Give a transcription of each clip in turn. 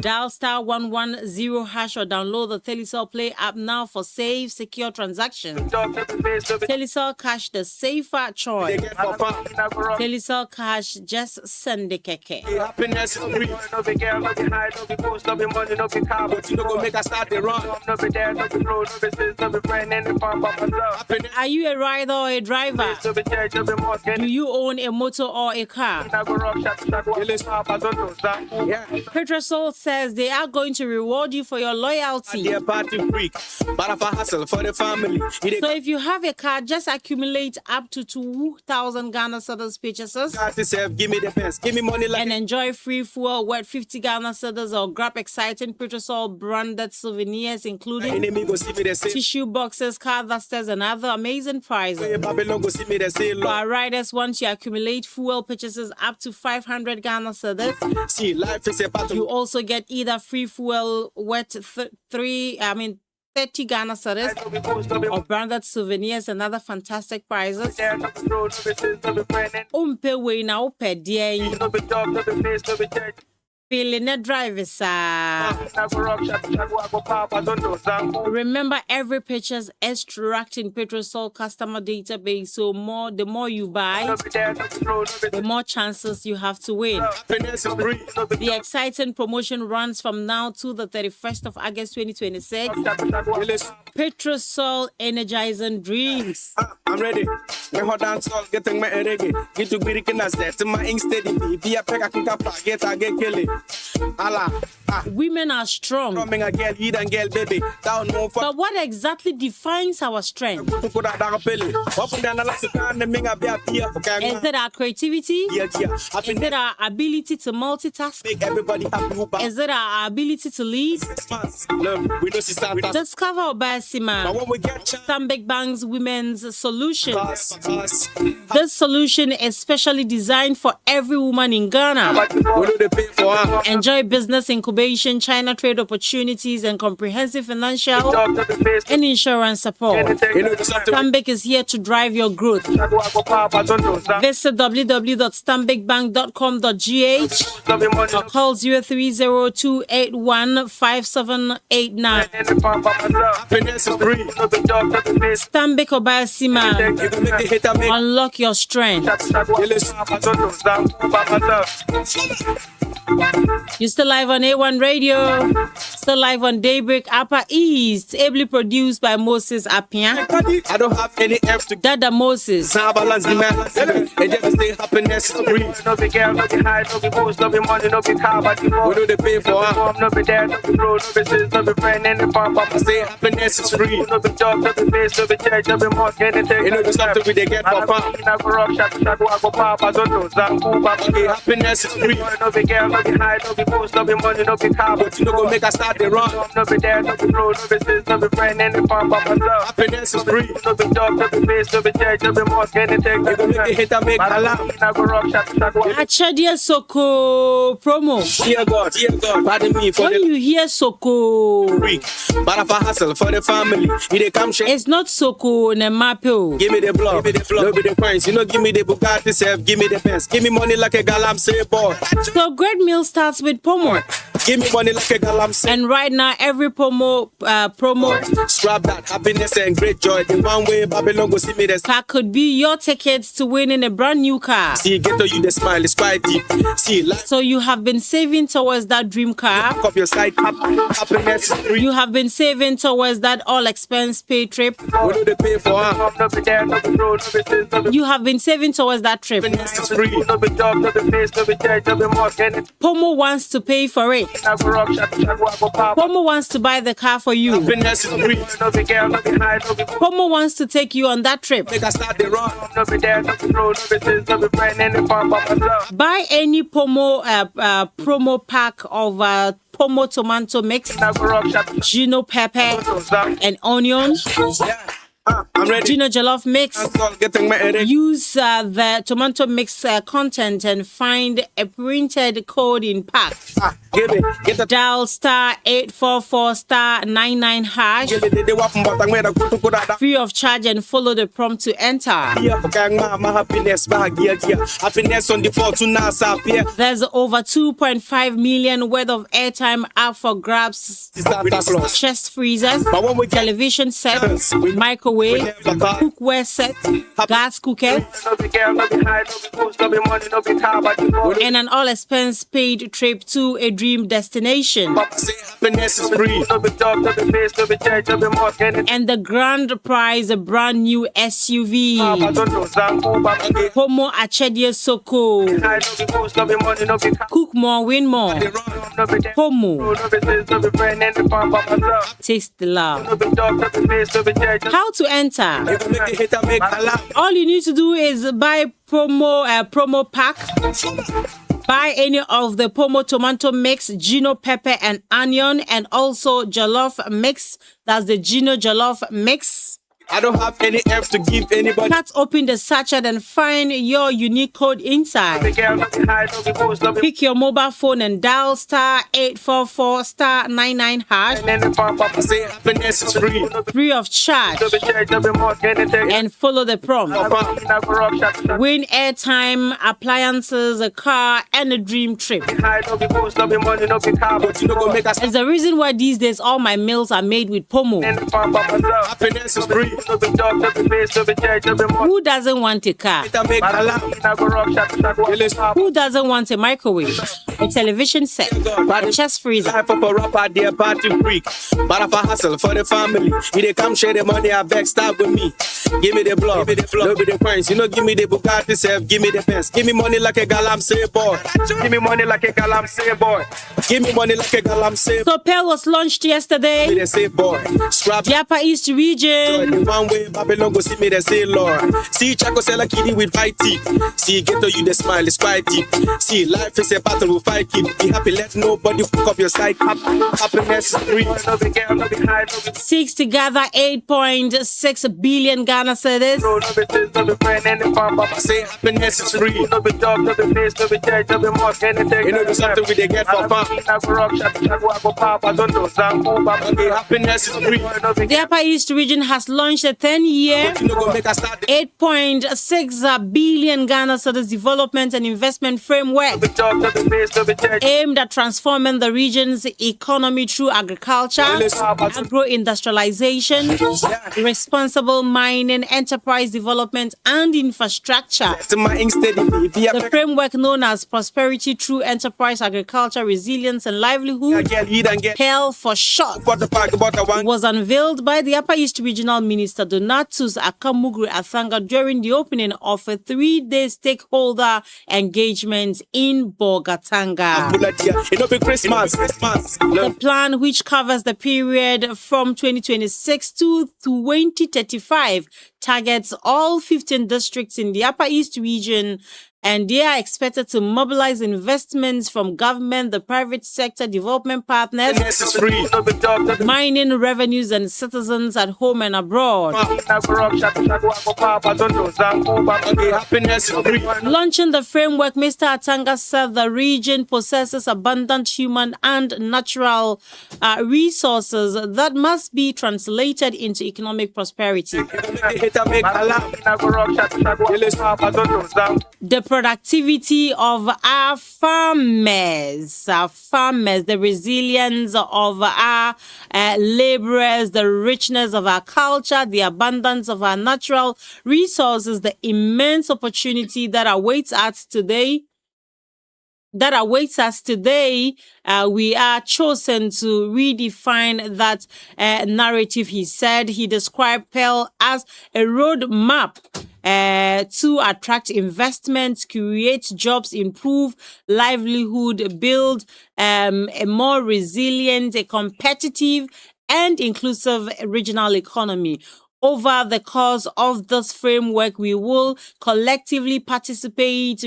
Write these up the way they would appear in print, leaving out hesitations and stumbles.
Dial star 110 hash or download the Telecel Play app now for safe, secure transactions. Telecel Cash, the safer choice. Telecel Cash, just send the keke. Happiness is free. No be girl, no be high, no be post, no be money, no be car, but you know go make us start the run. No be there, no be bro, no be sis, no be friend, and the farm by myself. Are you a rider or a driver? No be church, no be mosque. Do you own a motor or a car? Petrosol says they are going to reward you for your loyalty. They're party freak, but if I hustle for the family. So if you have a car, just accumulate up to 2,000 Ghana cedis purchases Give me the best, give me money like and enjoy free fuel worth 50 Ghana cedis or grab exciting Petrosol branded souvenirs including enemy go see me the same. tissue boxes, car dusters, and other amazing prizes. Babylon go see me the same. For our riders, once you accumulate fuel purchases up to 500 Ghana cedis, See, life is a battle. you also get either free fuel worth 30 Ghana cedis or branded souvenirs and other fantastic prizes. Umpe we na upe die. Feeling a driver, sir. Remember, every purchase is extract in Petrosol customer database. So the more you buy, the more chances you have to win. The exciting promotion runs from now to the 31st of August 2026. Petrosol energizing dreams. I'm ready. My hot dance all getting my reggae. Get to be to my ink steady. Via pega get I get killing. Allah. Women are strong. But what exactly defines our strength? Is it our creativity? Is it our ability to multitask? Is it our ability to lead? Discover Obasima, Stanbic Bank's women's solution. This solution is specially designed for every woman in Ghana. Enjoy business incubation, China trade opportunities, and comprehensive financial and insurance support. Stanbic is here to drive your growth. Visit www.stanbicbank.com.gh or call 030281579. Stanbic Obasima. Unlock your strength. You're still live on A1 Radio, still live on Daybreak Upper East, ably produced by Moses Appiah. I don't have any F to Dada Moses. balance the man. And just stay happiness is free. No be girl, no be high, no be post, no be money, no be car, but you know they pay for her. No be there, no be bro, no be sis, no be friend, and the farm, but say happiness is free. No be job, no be base, no be church, no be mosque, anything. You know the stuff that we get for fun. Okay, happiness is free. No be girl, no be high, no be post, no be money, no be car, but you know go make us start the run. No be there, no be bro, no be sis, no be friend, and the farm, but myself. Happiness is free. No be job, no be base, no be church, no be mosque, anything. You go make it hit and make a laugh. Achadia Soko promo. Dear God, pardon me for When the you hear Soko, freak. But if I hustle for the family, he dey come shake. it's not Soko Nemapo. Give me the blood, no be the coins. You know, give me the Bugatti self, give me the best. Give me money like a galam say boy. So great meal starts with promo. Give me money like a galam say. And right now, every promo Scrap that happiness and great joy. The one way Babylon go see me the that could be your tickets to winning a brand new car. see get to you the smile is quite deep. See life So you have been saving towards that dream car. of your side happiness is free. You have been saving towards that all-expense paid trip. What do they pay for her? You have been saving towards that trip. Happiness is free. Pomo wants to pay for it. Pomo wants to buy the car for you. Happiness is free. Pomo wants to take you on that trip. Make us start the run. Buy any Pomo promo pack of Pomo tomato mix, Gino pepper, and onion. Yeah. I'm ready. Gino Jollof Mix. Getting ready. Use the tomato mix content and find a printed code in pack. Give it. Get the Dial star 844 star 99 hash. give it. They walk from bottom where the good to that. Free of charge and follow the prompt to enter. Yeah, my happiness bag here. Happiness on the floor to now here. There's over 2.5 million worth of airtime up for grabs. Santa Claus. Chest freezers, But when we get television set, microwave, cookware set, gas cooker, and an all-expense paid trip to a dream destination. say happiness is free. And the grand prize, a brand new SUV. Homo Achedie Soko. Cook more, win more. Homo. Taste the love. How to enter? Make the hater make a laugh. All you need to do is buy promo pack. Buy any of the Pomo tomato mix, Gino pepper and onion, and also jollof mix. That's the Gino jollof mix. I don't have any F to give anybody. Cut open the sachet and find your unique code inside. Pick your mobile phone and dial star 844 star 99 hash. Say happiness is free. Free of charge. And follow the prompt. Win airtime, appliances, a car, and a dream trip. But you know go make us It's the reason why these days all my meals are made with Pomo. happiness is free. Who doesn't want a car? Hater make a laugh. Who doesn't want a microwave? A television set? A chest freezer? Life of a rapper, dear party freak. But if I hustle for the family, if they come share the money, I beg start with me. Give me the blood, no be the coins. You know, give me the Bugatti self, give me the best. Give me money like a galam say boy. Give me money like a galam say boy. Give me money like a galam say boy. So Pearl was launched yesterday. They say boy. Scrap The Upper East region. the one way Babylon go see me, they say Lord. See Chaco sell a kitty with white teeth. See get to you the smile is quite deep. See life is a battle with fight keep. Be happy, let nobody fuck up your side. Happiness is free. Seeks to gather 8.6 billion Ghana cedis. Say happiness is free. You know there's something we they get for fun. Happiness is free. The Upper East region has launched a 10-year, You know go make us start. 8.6 billion Ghana cedis development and investment framework aimed at transforming the region's economy through agriculture, agro-industrialization, responsible mining, enterprise development, and infrastructure. To my ink steady, baby. The framework known as Prosperity Through Enterprise, Agriculture, Resilience, and Livelihood, Get lead and get PEL for short, what the park about the one. was unveiled by the Upper East Regional Minister Donatus Akamugri Athanga during the opening of a 3-day stakeholder engagement in Bogatanga. It'll be Christmas. The plan, which covers the period from 2026 to 2035, targets all 15 districts in the Upper East region, and they are expected to mobilize investments from government, the private sector, development partners, Happiness is free. mining revenues, and citizens at home and abroad. Happiness is free. Launching the framework, Mr. Atanga said the region possesses abundant human and natural resources that must be translated into economic prosperity. The productivity of our farmers, the resilience of our laborers, the richness of our culture, the abundance of our natural resources, the immense opportunity that awaits us today. We are chosen to redefine that narrative, he said. He described PEL as a roadmap to attract investments, create jobs, improve livelihood, build a more resilient, a competitive, and inclusive regional economy. Over the course of this framework, we will collectively participate,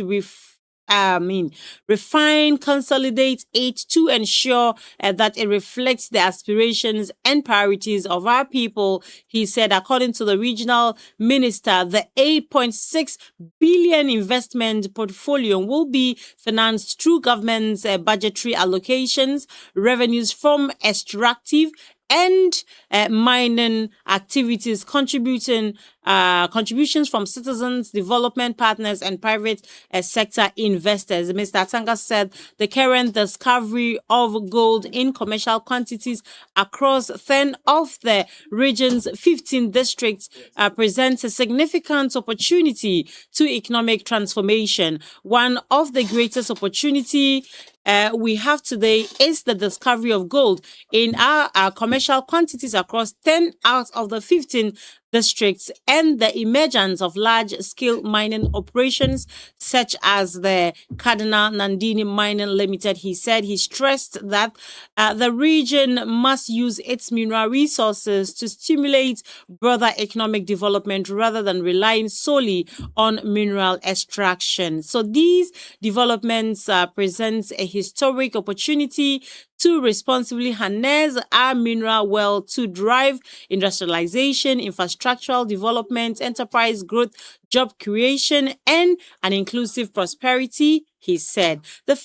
refine, consolidate it to ensure that it reflects the aspirations and priorities of our people. He said, according to the regional minister, the 8.6 billion investment portfolio will be financed through government's budgetary allocations, revenues from extractive and mining activities, contributions from citizens, development partners, and private sector investors. Mr. Atanga said the current discovery of gold in commercial quantities across 10 of the region's 15 districts presents a significant opportunity to economic transformation. One of the greatest opportunity we have today is the discovery of gold in our commercial quantities across 10 out of the 15 districts and the emergence of large-scale mining operations such as the Cardinal Nandini Mining Limited. He said he stressed that the region must use its mineral resources to stimulate broader economic development rather than relying solely on mineral extraction. So these developments present a historic opportunity to responsibly harness our mineral wealth to drive industrialization, infrastructural development, enterprise growth, job creation, and an inclusive prosperity, he said. The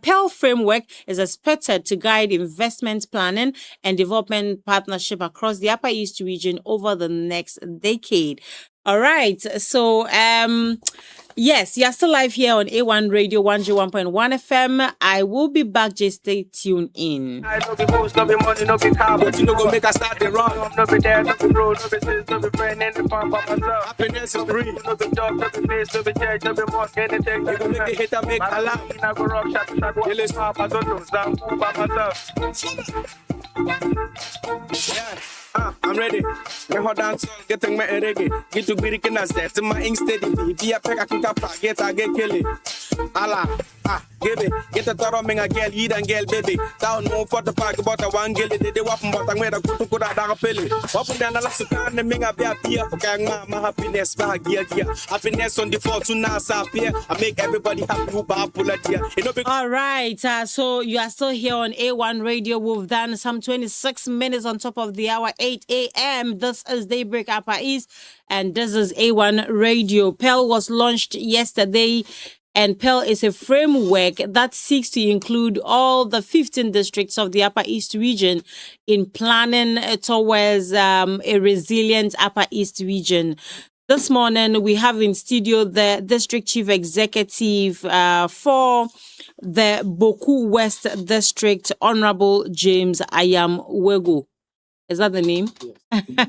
Pearl framework is expected to guide investment planning and development partnership across the Upper East region over the next decade. All right, so yes, you're still live here on A1 Radio 101.1 FM. I will be back. Just stay tuned in. I no be host, no be money, no be car, but you no go make us start the run. No be there, no be bro, no be sis, no be friend, and the farm by myself. Happiness is free. No be dog, no be face, no be church, no be mosque, anything. You go make the hater make a laugh. I go rock, shot, kill his pop, I don't lose, I'm cool by myself. Yeah. I'm ready. Me hold on song, getting my reggae. Get to be the kinas there, to my ink steady. If you pack a kapa, get kill it. Allah, give it. Get a thorough menga girl, eat and girl, baby. Down no for the park, about a one girl, they wap but I'm gonna go to put out a pilly. Open down the last time, the menga be a beer for gang, my happiness, bag gear. Happiness on the floor to now, here. I make everybody happy who bar pull it here. All right, so you are still here on A1 Radio. We've done some 26 minutes on top of the hour, 8 a.m. This is Daybreak Upper East, and this is A1 Radio. Pearl was launched yesterday, and Pearl is a framework that seeks to include all the 15 districts of the Upper East region in planning towards a resilient Upper East region. This morning, we have in studio the District Chief Executive for the Boku West District, Honorable James Ayam-Wegu. Is that the name? Yes.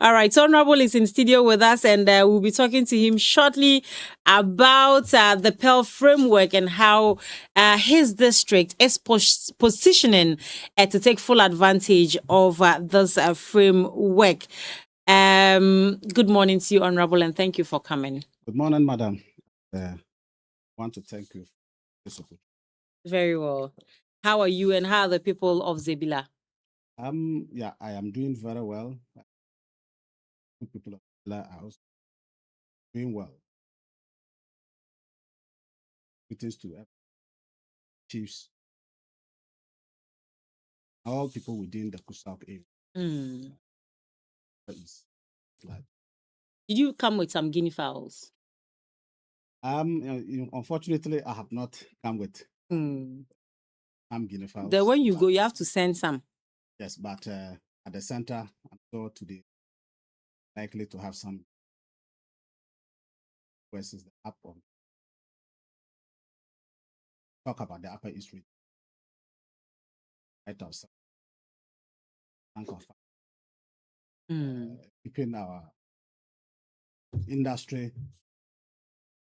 All right. So Honorable is in studio with us, and we'll be talking to him shortly about the Pearl framework and how his district is positioning to take full advantage of this framework. Good morning to you, Honorable, and thank you for coming. Good morning, Madam. I want to thank you for this opportunity. Very well. How are you, and how are the people of Zebila? Yeah, I am doing very well. People of Zebila are also doing well. Greetings to chiefs, all people within the Kusap area. Did you come with some guinea fowls? Unfortunately, I have not come with some guinea fowls. Then when you go, you have to send some. Yes, but at the center, I'm sure today likely to have some versus the upper. Talk about the Upper East region. Right outside. Keeping our industry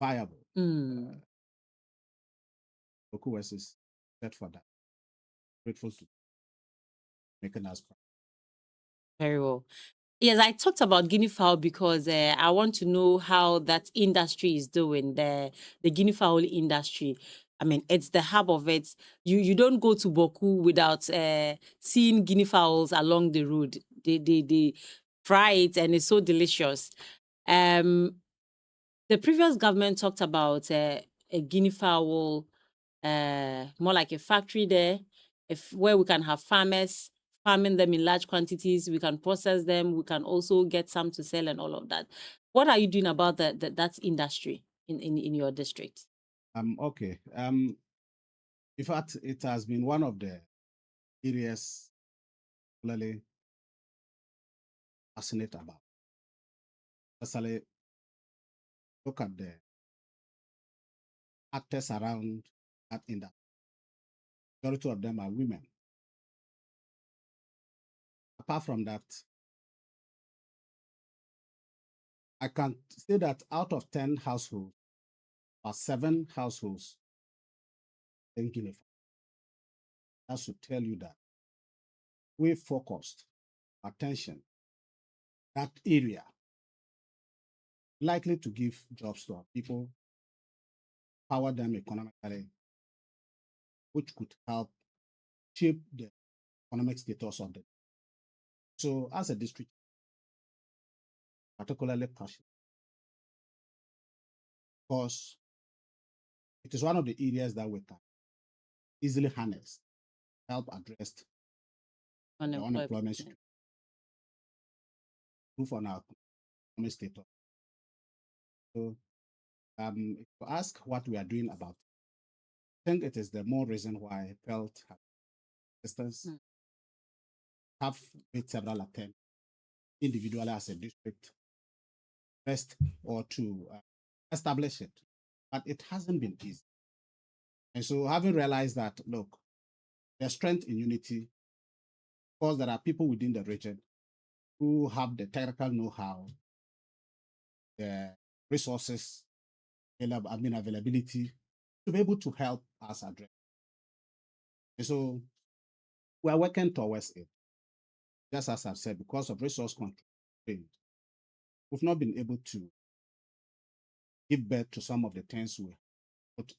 viable. Boku West is set for that. Grateful to making us proud. Very well. Yes, I talked about guinea fowl because I want to know how that industry is doing, the guinea fowl industry. I mean, it's the hub of it. You don't go to Boku without seeing guinea fowls along the road. They fry it and it's so delicious. The previous government talked about a a guinea fowl, more like a factory there, where we can have farmers farming them in large quantities. We can process them. We can also get some to sell and all of that. What are you doing about that industry in your district? Okay. In fact, it has been one of the areas really fascinated about. Especially look at the actors around that industry. Majority of them are women. Apart from that, I can say that out of 10 households, or 7 households in Guinea. That should tell you that we focused attention that area, likely to give jobs to our people, power them economically, which could help shape the economic status of them. So as a district, particularly passionate, because it is one of the areas that we can easily harness, help address the unemployment situation, improve on our economic status. So if you ask what we are doing about it, I think it is the more reason why PELT has assistance, have made several attempts individually as a district best or to establish it, but it hasn't been easy. And so having realized that, look, there's strength in unity, because there are people within the region who have the technical know-how, the resources, availability to be able to help us address. And so we are working towards it. Just as I've said, because of resource constraint, we've not been able to give birth to some of the things we put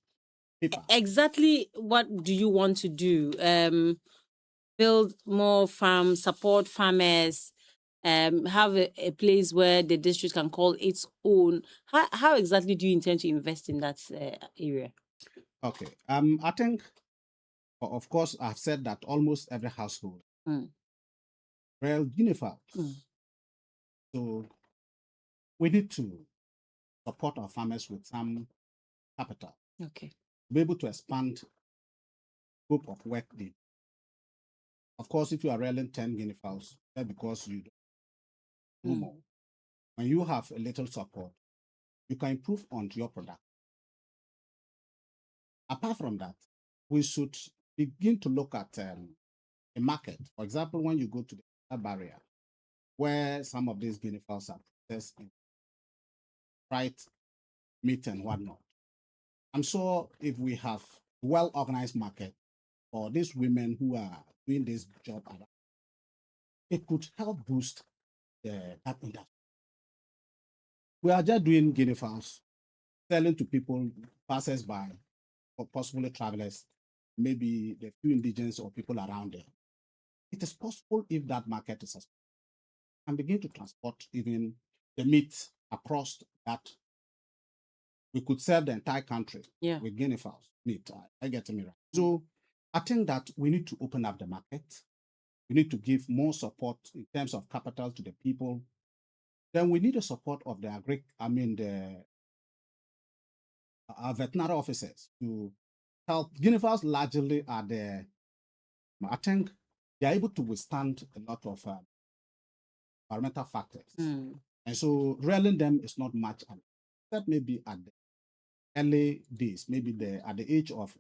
paper. Exactly what do you want to do? Build more farms, support farmers, have a place where the district can call its own. How exactly do you intend to invest in that area? Okay. I think, of course, I've said that almost every household, well, uniform. So we need to support our farmers with some capital. Okay. To be able to expand scope of work they do. Of course, if you are rearing 10 guinea fowls, that's because you do more. When you have a little support, you can improve on your product. Apart from that, we should begin to look at a market. For example, when you go to the barrier, where some of these guinea fowls are processed in fried meat and whatnot. I'm sure if we have well-organized market for these women who are doing this job, it could help boost that industry. We are just doing guinea fowls, selling to people, passers by, or possibly travelers, maybe the few indigenous or people around there. It is possible if that market is successful and begin to transport even the meat across that. We could serve the entire country with guinea fowls meat. I get me right. So I think that we need to open up the market. We need to give more support in terms of capital to the people. Then we need the support of the our veterinary officers to help. Guinea fowls largely are I think they are able to withstand a lot of environmental factors. And so rearing them is not much, except maybe at the early days, maybe at the age of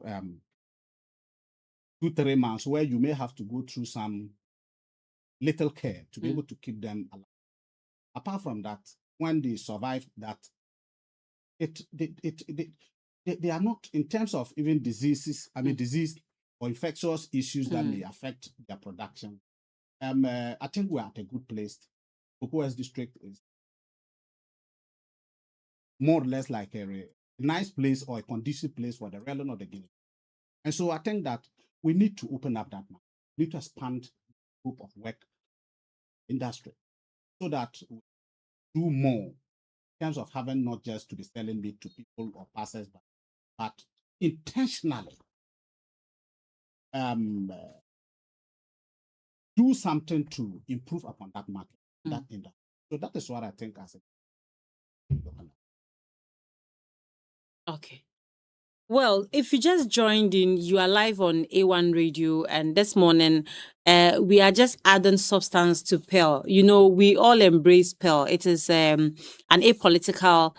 2-3 months, where you may have to go through some little care to be able to keep them alive. Apart from that, when they survive that, they are not, in terms of even diseases, disease or infectious issues that may affect their production. I think we're at a good place. Cocoa West District is more or less like a nice place or a conducive place for the rearing of the guinea. And so I think that we need to open up that market. We need to expand the scope of work industry so that we do more in terms of having not just to be selling meat to people or passers by, but intentionally do something to improve upon that market, that industry. So that is what I think as a Okay. Well, if you just joined in, you are live on A1 Radio, and this morning we are just adding substance to Pearl. You know, we all embrace Pearl. It is an apolitical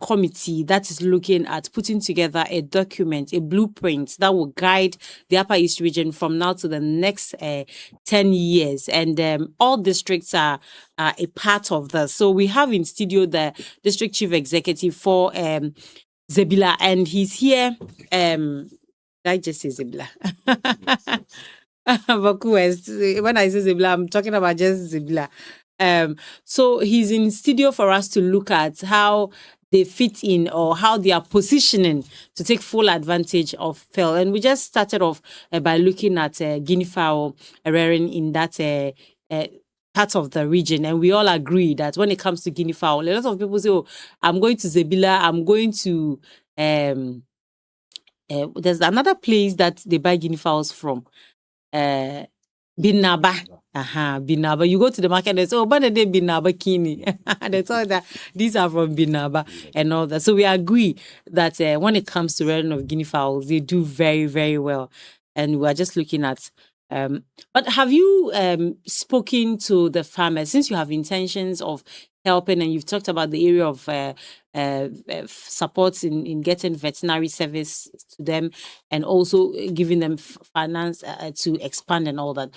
committee that is looking at putting together a document, a blueprint that will guide the Upper East region from now to the next 10 years. And all districts are a part of this. So we have in studio the district chief executive for Zebila, and he's here. I just say Zebila. Baku West. When I say Zebila, I'm talking about just Zebila. So he's in studio for us to look at how they fit in or how they are positioning to take full advantage of Pearl. And we just started off by looking at guinea fowl rearing in that part of the region, and we all agree that when it comes to guinea fowl, a lot of people say, "Oh, I'm going to Zebila. I'm going to there's another place that they buy guinea fowls from, Binaba." Binaba. You go to the market and they say, "Oh, but they Binaba Kini." They thought that these are from Binaba and all that. So we agree that when it comes to rearing of guinea fowls, they do very, very well. And we are just looking at but have you spoken to the farmers, since you have intentions of helping, and you've talked about the area of support in getting veterinary service to them and also giving them finance to expand and all that?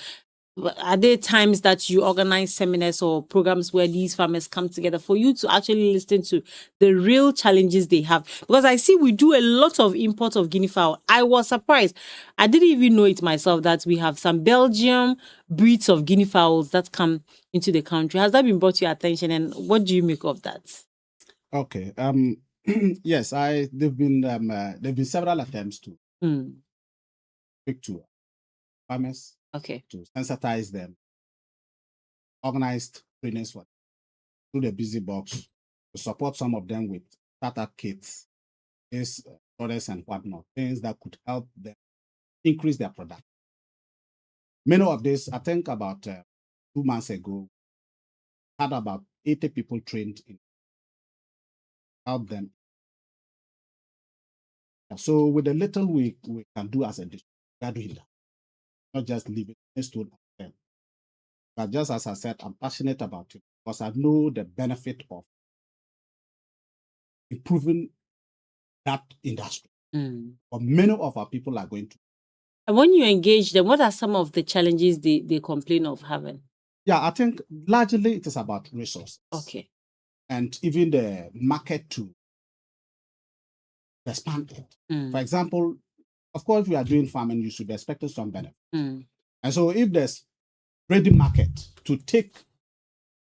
But are there times that you organize seminars or programs where these farmers come together for you to actually listen to the real challenges they have? Because I see we do a lot of import of guinea fowl. I was surprised. I didn't even know it myself that we have some Belgian breeds of guinea fowls that come into the country. Has that been brought to your attention, and what do you make of that? Okay. Yes, there've been several attempts to speak to farmers, to sensitize them, organized trainings for through the Busy Box, to support some of them with startup kits, products and whatnot, things that could help them increase their production. Many of this, I think about 2 months ago, had about 80 people trained in help them. So with the little we can do as a district, we are doing that. Not just leave it next to them. But just as I said, I'm passionate about it because I know the benefit of improving that industry. But many of our people are going to. And when you engage them, what are some of the challenges they complain of having? Yeah, I think largely it is about resources. Okay. And even the market to expand it. For example, of course, we are doing farming, you should be expecting some benefit. And so if there's ready market to take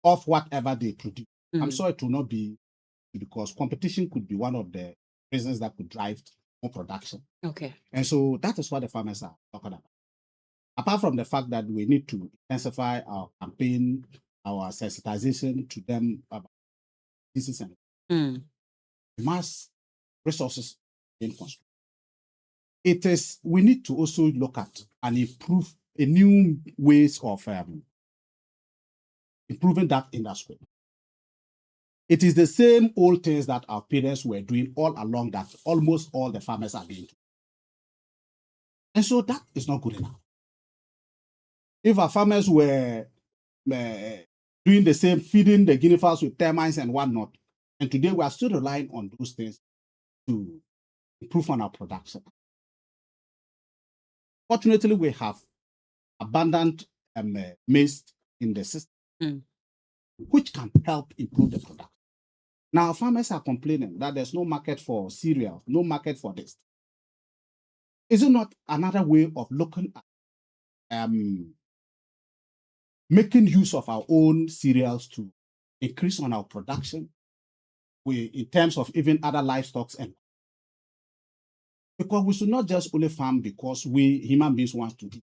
off whatever they produce, I'm sure it will not be, because competition could be one of the reasons that could drive more production. Okay. And so that is what the farmers are talking about. Apart from the fact that we need to intensify our campaign, our sensitization to them about disease and mass resources being consumed. We need to also look at and improve a new ways of improving that industry. It is the same old things that our parents were doing all along that almost all the farmers are doing. And so that is not good enough. If our farmers were doing the same, feeding the guinea fowls with termites and whatnot, and today we are still relying on those things to improve on our production. Fortunately, we have abundant maize in the system, which can help improve the production. Now, farmers are complaining that there's no market for cereal, no market for this. Is it not another way of looking at making use of our own cereals to increase on our production in terms of even other livestock? And because we should not just only farm because we human beings want to eat,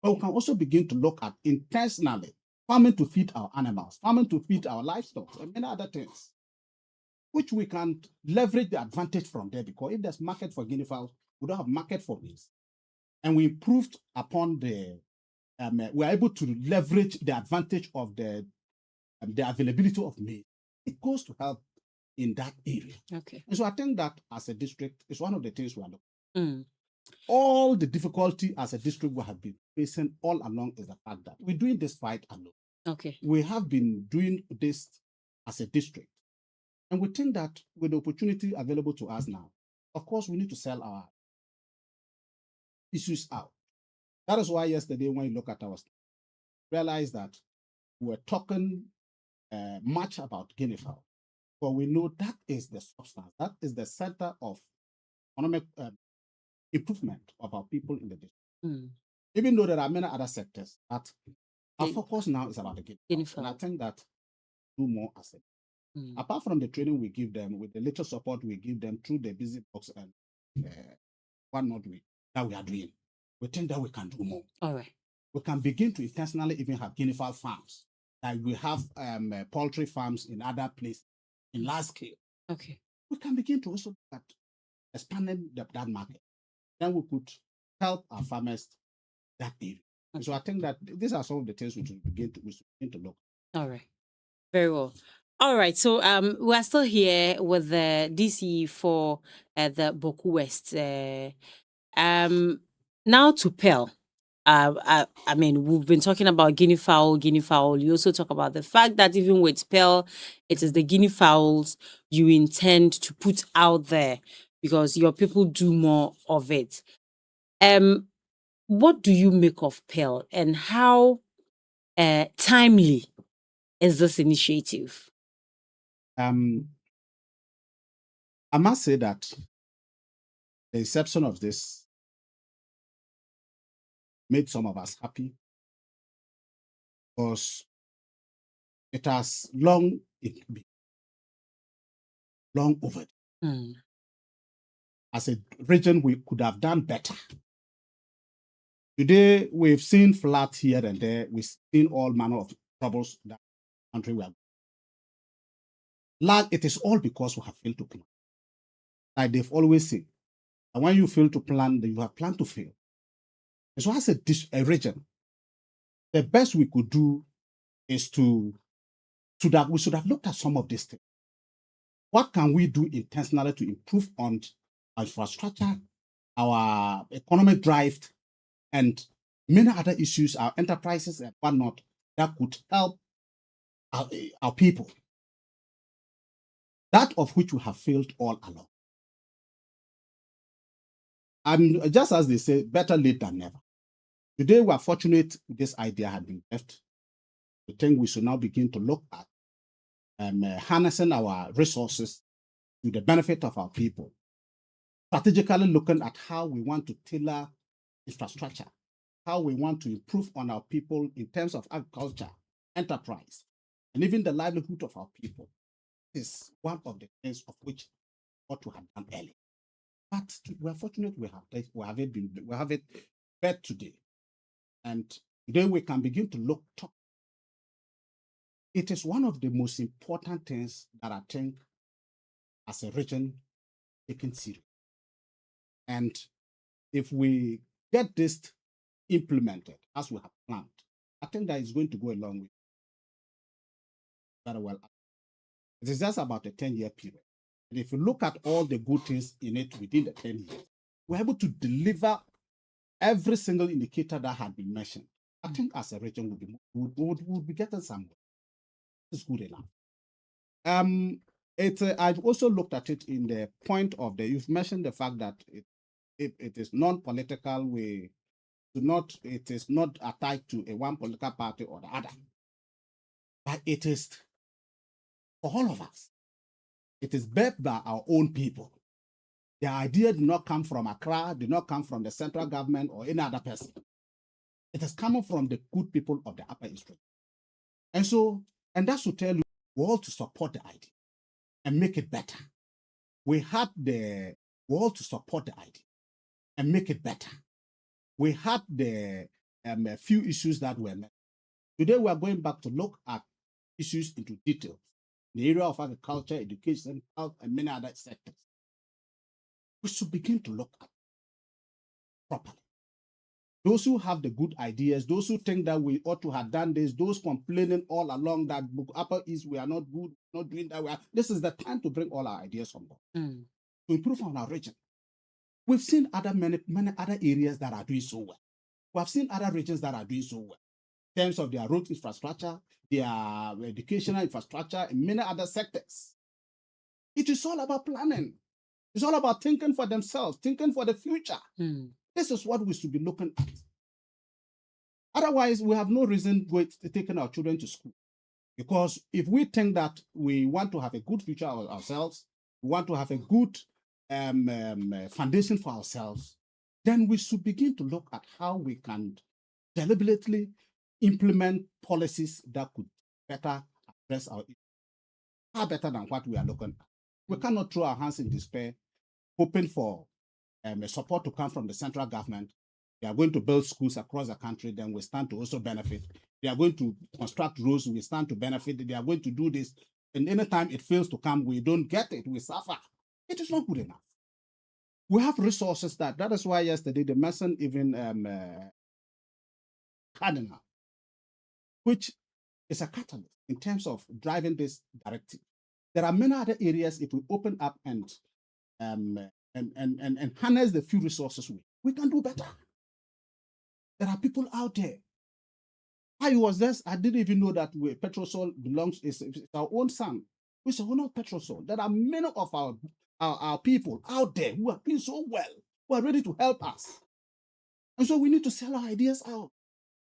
but we can also begin to look at intentionally farming to feed our animals, farming to feed our livestock, and many other things. which we can leverage the advantage from there, because if there's market for guinea fowls, we don't have market for maize. And we improved upon the, we are able to leverage the advantage of the availability of maize. It goes to help in that area. Okay. And so I think that as a district, it's one of the things we are looking. Mm. All the difficulty as a district we have been facing all along is the fact that we're doing this fight alone. Okay. We have been doing this as a district. And we think that with the opportunity available to us now, of course, we need to sell our issues out. That is why yesterday, when you look at our, realize that we were talking much about guinea fowl, but we know that is the substance, that is the center of economic improvement of our people in the district. Mm. Even though there are many other sectors, but our Guinea- focus now is about the guinea Guinea fowl. And I fowl. think that do more as it. Mm. Apart from the training we give them, with the little support we give them through the busy box and one not we that we are doing, we think that we can do more. All right. We can begin to intentionally even have guinea fowl farms. Like we have poultry farms in other places in large scale. Okay. We can begin to also look at expanding that market. Then we could help our farmers that area. Okay. So I think that these are some of the things we should begin to look. All right. Very well. All right. So we are still here with the DC for the Boku West. Now to Pearl. I mean, we've been talking about guinea fowl. You also talk about the fact that even with Pearl, it is the guinea fowls you intend to put out there because your people do more of it. What do you make of Pearl, and how timely is this initiative? I must say that the inception of this made some of us happy because it has long overdue. Mm. As a region, we could have done better. Today, we've seen floods here and there. We've seen all manner of troubles that country we are. It is all because we have failed to plan. Like they've always said, and when you fail to plan, then you have planned to fail. And so as a region, the best we could do is we should have looked at some of these things. What can we do intentionally to improve on our infrastructure, our economic drive, and many other issues, our enterprises and whatnot, that could help our people? That of which we have failed all along. And just as they say, better late than never. Today, we are fortunate this idea had been left. We think we should now begin to look at harnessing our resources to the benefit of our people, strategically looking at how we want to tailor infrastructure, how we want to improve on our people in terms of agriculture, enterprise, and even the livelihood of our people. Is one of the things of which what we have done earlier. But we're fortunate we have it better today. And today we can begin to look top. It is one of the most important things that I think as a region taken serious. And if we get this implemented as we have planned, I think that is going to go a long way. Very well. It is just about a 10-year period. And if you look at all the good things in it within the 10 years, we're able to deliver every single indicator that had been mentioned. I think as a region, we'll be getting somewhere. It's good enough. I've also looked at it in the point of you've mentioned the fact that it is non-political. It is not tied to one political party or the other. But it is for all of us. It is backed by our own people. The idea did not come from Accra, did not come from the central government or any other person. It is coming from the good people of the Upper East Region. And that's to tell you, we all to support the idea and make it better. We all to support the idea and make it better. We had the few issues that were met. Today we are going back to look at issues into detail. in the area of agriculture, education, health, and many other sectors. We should begin to look at properly. Those who have the good ideas, those who think that we ought to have done this, those complaining all along that Upper East, we are not good, not doing that. This is the time to bring all our ideas on board to improve on our region. We've seen many other areas that are doing so well. We have seen other regions that are doing so well in terms of their road infrastructure, their educational infrastructure, and many other sectors. It is all about planning. It's all about thinking for themselves, thinking for the future. This is what we should be looking at. Otherwise, we have no reason taking our children to school. Because if we think that we want to have a good future ourselves, we want to have a good foundation for ourselves, then we should begin to look at how we can deliberately implement policies that could better address our issues, far better than what we are looking at. We cannot throw our hands in despair, hoping for support to come from the central government. They are going to build schools across the country, then we stand to also benefit. They are going to construct roads, we stand to benefit. They are going to do this, and anytime it fails to come, we don't get it, we suffer. It is not good enough. We have resources that is why yesterday the mentioned even Cardinal, which is a catalyst in terms of driving this directive. There are many other areas if we open up and harness the few resources we can do better. There are people out there. I didn't even know that Petrosol belongs, is our own son. We say, we're not Petrosol. There are many of our people out there who are doing so well, who are ready to help us. And so we need to sell our ideas out.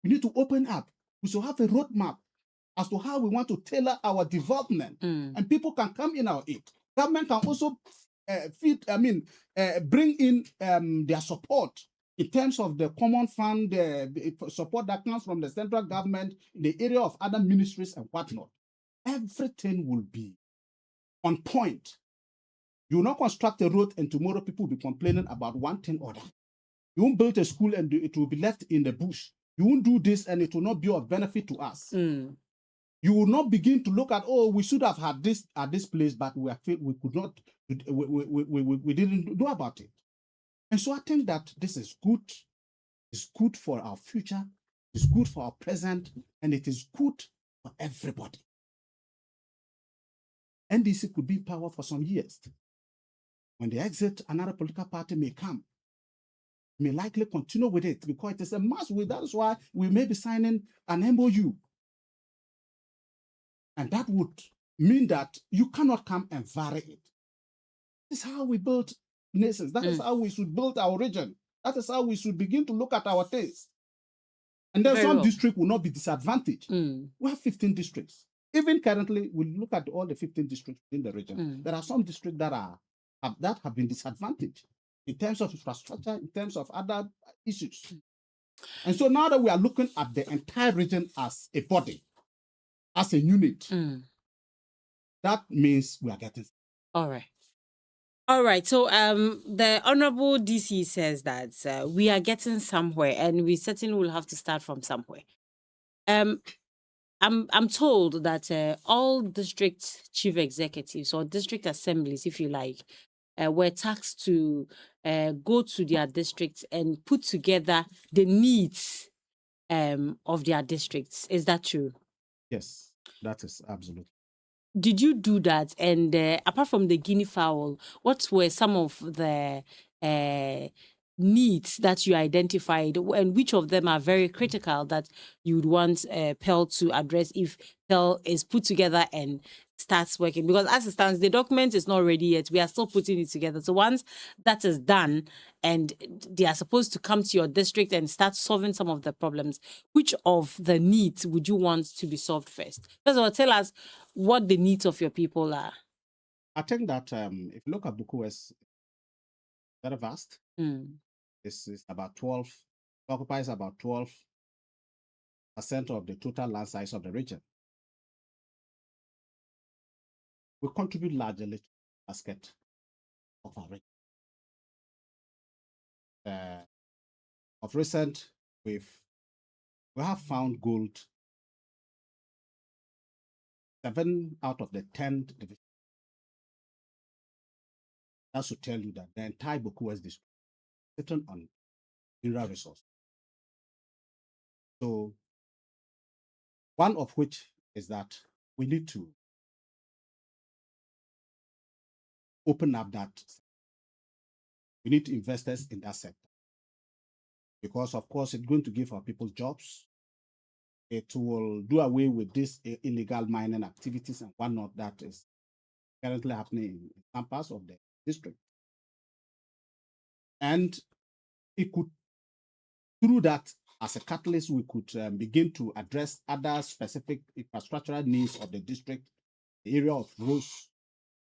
We need to open up. We should have a roadmap as to how we want to tailor our development. And people can come in our aid. Government can also bring in their support in terms of the common fund, the support that comes from the central government in the area of other ministries and whatnot. Everything will be on point. You will not construct a road and tomorrow people will be complaining about one thing or that. You won't build a school and it will be left in the bush. You won't do this and it will not be of benefit to us. You will not begin to look at, oh, we should have had this at this place, but we could not, we didn't know about it. And so I think that this is good. It's good for our future. It's good for our present, and it is good for everybody. NDC could be in power for some years. When they exit, another political party may come, may likely continue with it because it is a must. That's why we may be signing an MOU. And that would mean that you cannot come and vary it. This is how we build nations. That is how we should build our region. That is how we should begin to look at our things. And then some district will not be disadvantaged. We have 15 districts. Even currently, we look at all the 15 districts in the region. There are some districts that have been disadvantaged in terms of infrastructure, in terms of other issues. And so now that we are looking at the entire region as a body, as a unit, that means we are getting. All right. All right. So the Honorable DC says that we are getting somewhere and we certainly will have to start from somewhere. I'm told that all district chief executives or district assemblies, if you like, were tasked to go to their districts and put together the needs of their districts. Is that true? Yes, that is absolutely. Did you do that? And apart from the guinea fowl, what were some of the needs that you identified, and which of them are very critical that you would want Pearl to address if Pearl is put together and starts working? Because as it stands, the document is not ready yet. We are still putting it together. So once that is done and they are supposed to come to your district and start solving some of the problems, which of the needs would you want to be solved first? First of all, tell us what the needs of your people are. I think that if you look at Buku West, very vast. This is about 12, occupies about 12% of the total land size of the region. We contribute largely to the basket of our region. Of recent, we have found gold 7 out of the 10 divisions. That should tell you that the entire Boku West district is sitting on mineral resource. So one of which is that we need to open up that. We need investors in that sector because, of course, it's going to give our people jobs. It will do away with this illegal mining activities and whatnot that is currently happening in some parts of the district. And it could, through that, as a catalyst, we could begin to address other specific infrastructural needs of the district, the area of roads,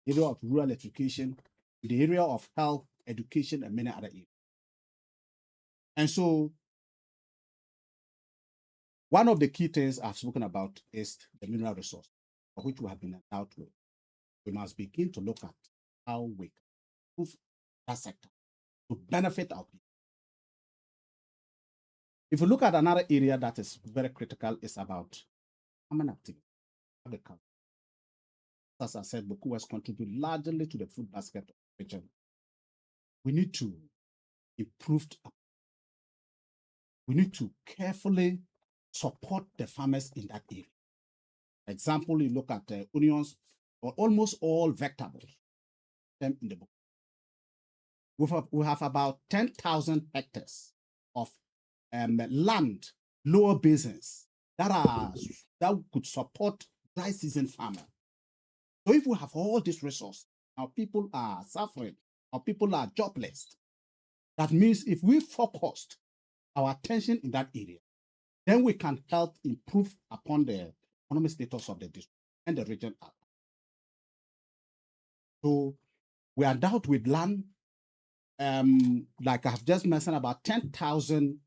the area of rural education, the area of health, education, and many other areas. And so, one of the key things I've spoken about is the mineral resource, for which we have been endowed with. We must begin to look at how we can improve that sector to benefit our people. If you look at another area that is very critical, it's about farming activity, agriculture. As I said, Boku West contribute largely to the food basket of the region. We need to improve. We need to carefully support the farmers in that area. For example, you look at onions or almost all vegetables in the book. We have about 10,000 hectares of land, lower basins that could support dry season farming. So if we have all this resource, our people are suffering, our people are jobless. That means if we focused our attention in that area, then we can help improve upon the economic status of the district and the region. So we are endowed with land, like I have just mentioned, about 10,000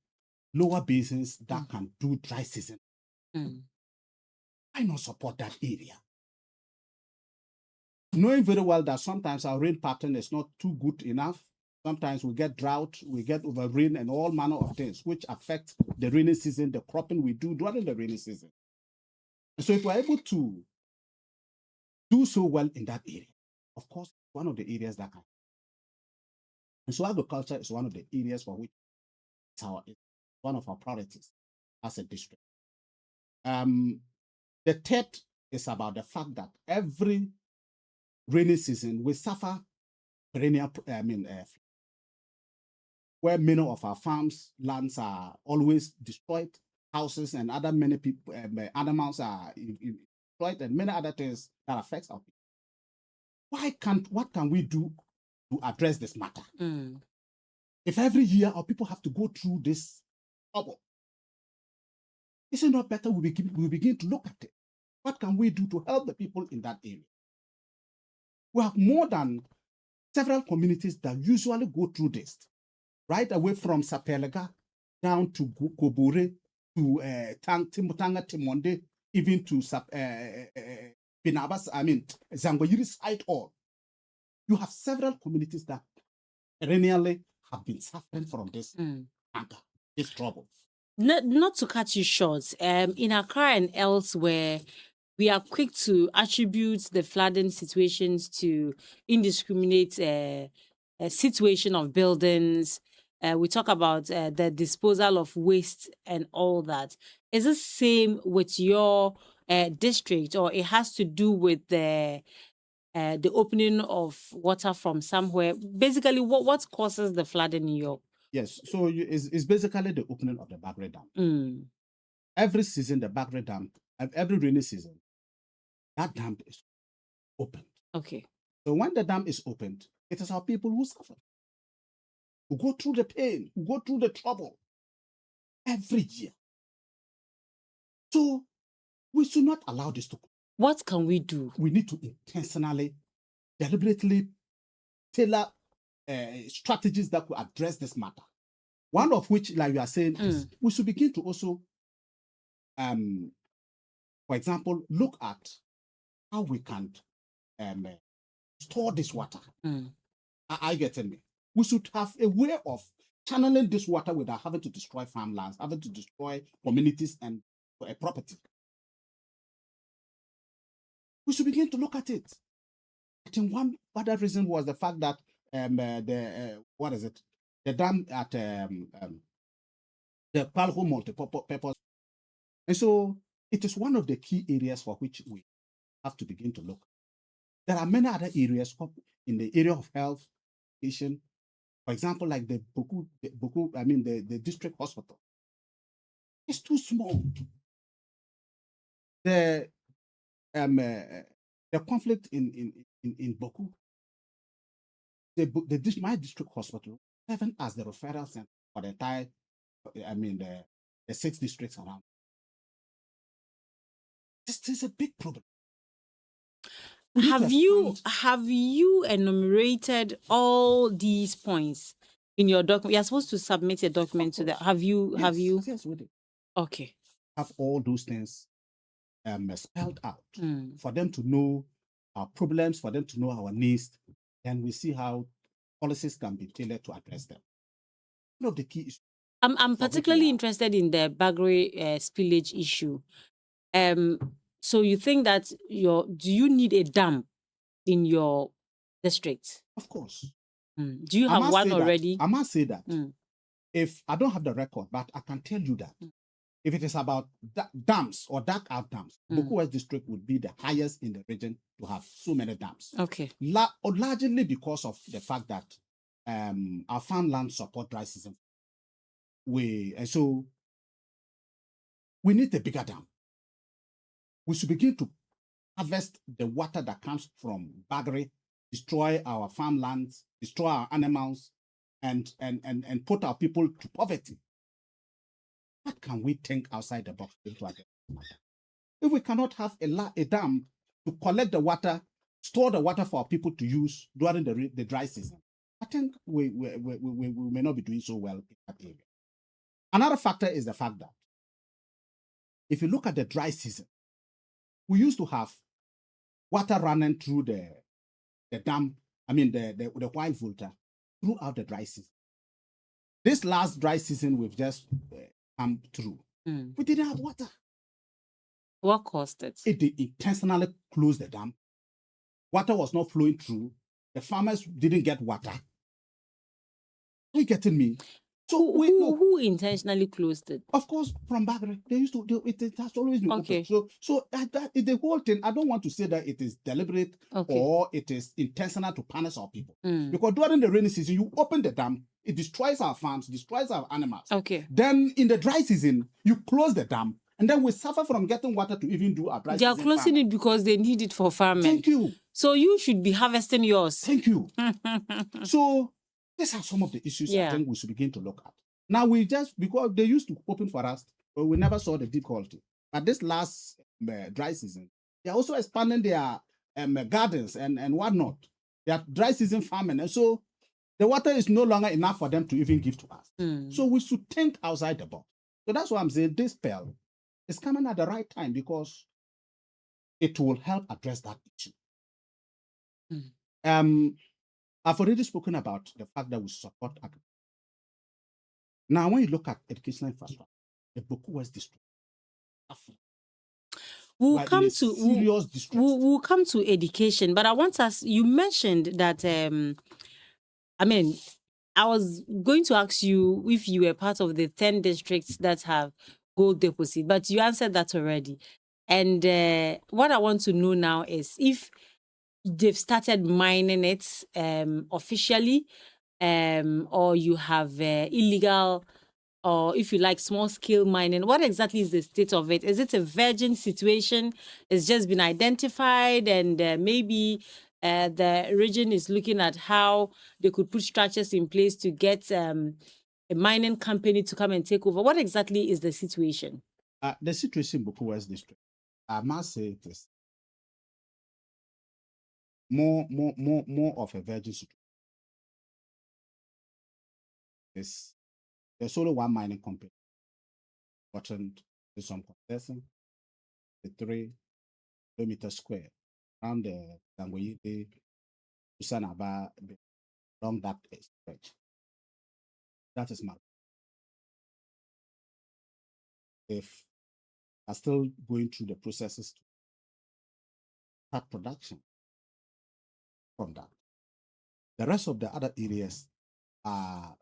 lower basins that can do dry season. Why not support that area? Knowing very well that sometimes our rain pattern is not too good enough. Sometimes we get drought, we get over rain and all manner of things which affect the rainy season, the cropping we do during the rainy season. And so if we're able to do so well in that area, of course, one of the areas that can. And so agriculture is one of the areas for which it's one of our priorities as a district. The third is about the fact that every rainy season we suffer perennial, where many of our farms, lands are always destroyed, houses and other many people, animals are destroyed, and many other things that affects our people. What can we do to address this matter? If every year our people have to go through this trouble, is it not better we begin to look at it? What can we do to help the people in that area? We have more than several communities that usually go through this, right away from Sapelega down to Kobore, to Timotanga, Timonde, even to Binabas, Zangoyiri side all. You have several communities that perennially have been suffering from this anger, this trouble. Not to cut you short, in Accra and elsewhere, we are quick to attribute the flooding situations to indiscriminate situation of buildings. We talk about the disposal of waste and all that. Is it same with your district, or it has to do with the opening of water from somewhere? Basically, what causes the flooding in York? Yes, so it's basically the opening of the Bagre Dam. Every season, the Bagre Dam, every rainy season, that dam is opened. Okay. So when the dam is opened, it is our people who suffer, who go through the pain, who go through the trouble every year. So we should not allow this to go. What can we do? We need to intentionally, deliberately tailor strategies that will address this matter. One of which, like you are saying, is we should begin to also, for example, look at how we can store this water. Are you getting me? We should have a way of channeling this water without having to destroy farmlands, having to destroy communities and property. We should begin to look at it. I think one other reason was the fact that what is it? The dam at the Palgo multi-purpose. And so it is one of the key areas for which we have to begin to look. There are many other areas in the area of health, education, for example, like the the district hospital. It's too small. The conflict in Boku, my district hospital, even as the referral center for the entire, the 6 districts around. This is a big problem. Have you enumerated all these points in your document? You're supposed to submit a document to that. Have you? Yes, we did. Okay. Have all those things spelled out Mm. for them to know our problems, for them to know our needs, and we see how policies can be tailored to address them. One of the key issues. I'm particularly interested in the Bagre spillage issue. So you think that do you need a dam in your district? Of course. Do you have one already? I must say that. If I don't have the record, but I can tell you that if it is about dams or dark out dams, Boku West District would be the highest in the region to have so many dams. Okay. Largely because of the fact that our farmland support dry season. So we need a bigger dam. We should begin to harvest the water that comes from Bagre, destroy our farmlands, destroy our animals, and put our people to poverty. What can we think outside the box to address the matter? If we cannot have a dam to collect the water, store the water for our people to use during the dry season, I think we may not be doing so well in that area. Another factor is the fact that if you look at the dry season, we used to have water running through the dam, the White Volta, throughout the dry season. This last dry season we've just come through, we didn't have water. What caused it? It intentionally closed the dam. Water was not flowing through. The farmers didn't get water. Are you getting me? So who intentionally closed it? Of course, from Bagre. They used to do it. It has always been okay. Open. So that is the whole thing. I don't want to say that it is deliberate or it is intentional to punish our people. Because during the rainy season, you open the dam, it destroys our farms, destroys our animals. Okay. Then in the dry season, you close the dam, and then we suffer from getting water to even do our dry season. They are closing it because they need it for farming. Thank you. So you should be harvesting yours. Thank you. So these are some of the issues I think we should begin to look at. Now because they used to open for us, but we never saw the difficulty. But this last dry season, they are also expanding their gardens and whatnot. They are dry season farming, and so the water is no longer enough for them to even give to us. So we should think outside the box. So that's why I'm saying this spell is coming at the right time because it will help address that issue. I've already spoken about the fact that we support agriculture. Now, when you look at educational infrastructure, the Boku West District, we'll come to education, but I want us. You mentioned that. I was going to ask you if you were part of the 10 districts that have gold deposit, but you answered that already. And what I want to know now is if they've started mining it officially, or you have illegal, or if you like small scale mining. What exactly is the state of it? Is it a virgin situation? It's just been identified, and maybe the region is looking at how they could put structures in place to get a mining company to come and take over. What exactly is the situation? The situation in Boku West District, I must say it is more of a virgin situation. There's only one mining company. Button to some concession, the 3 kilometer square around the Tangoyi to Sanaba along that stretch. That is my. If are still going through the processes start production from that. The rest of the other areas are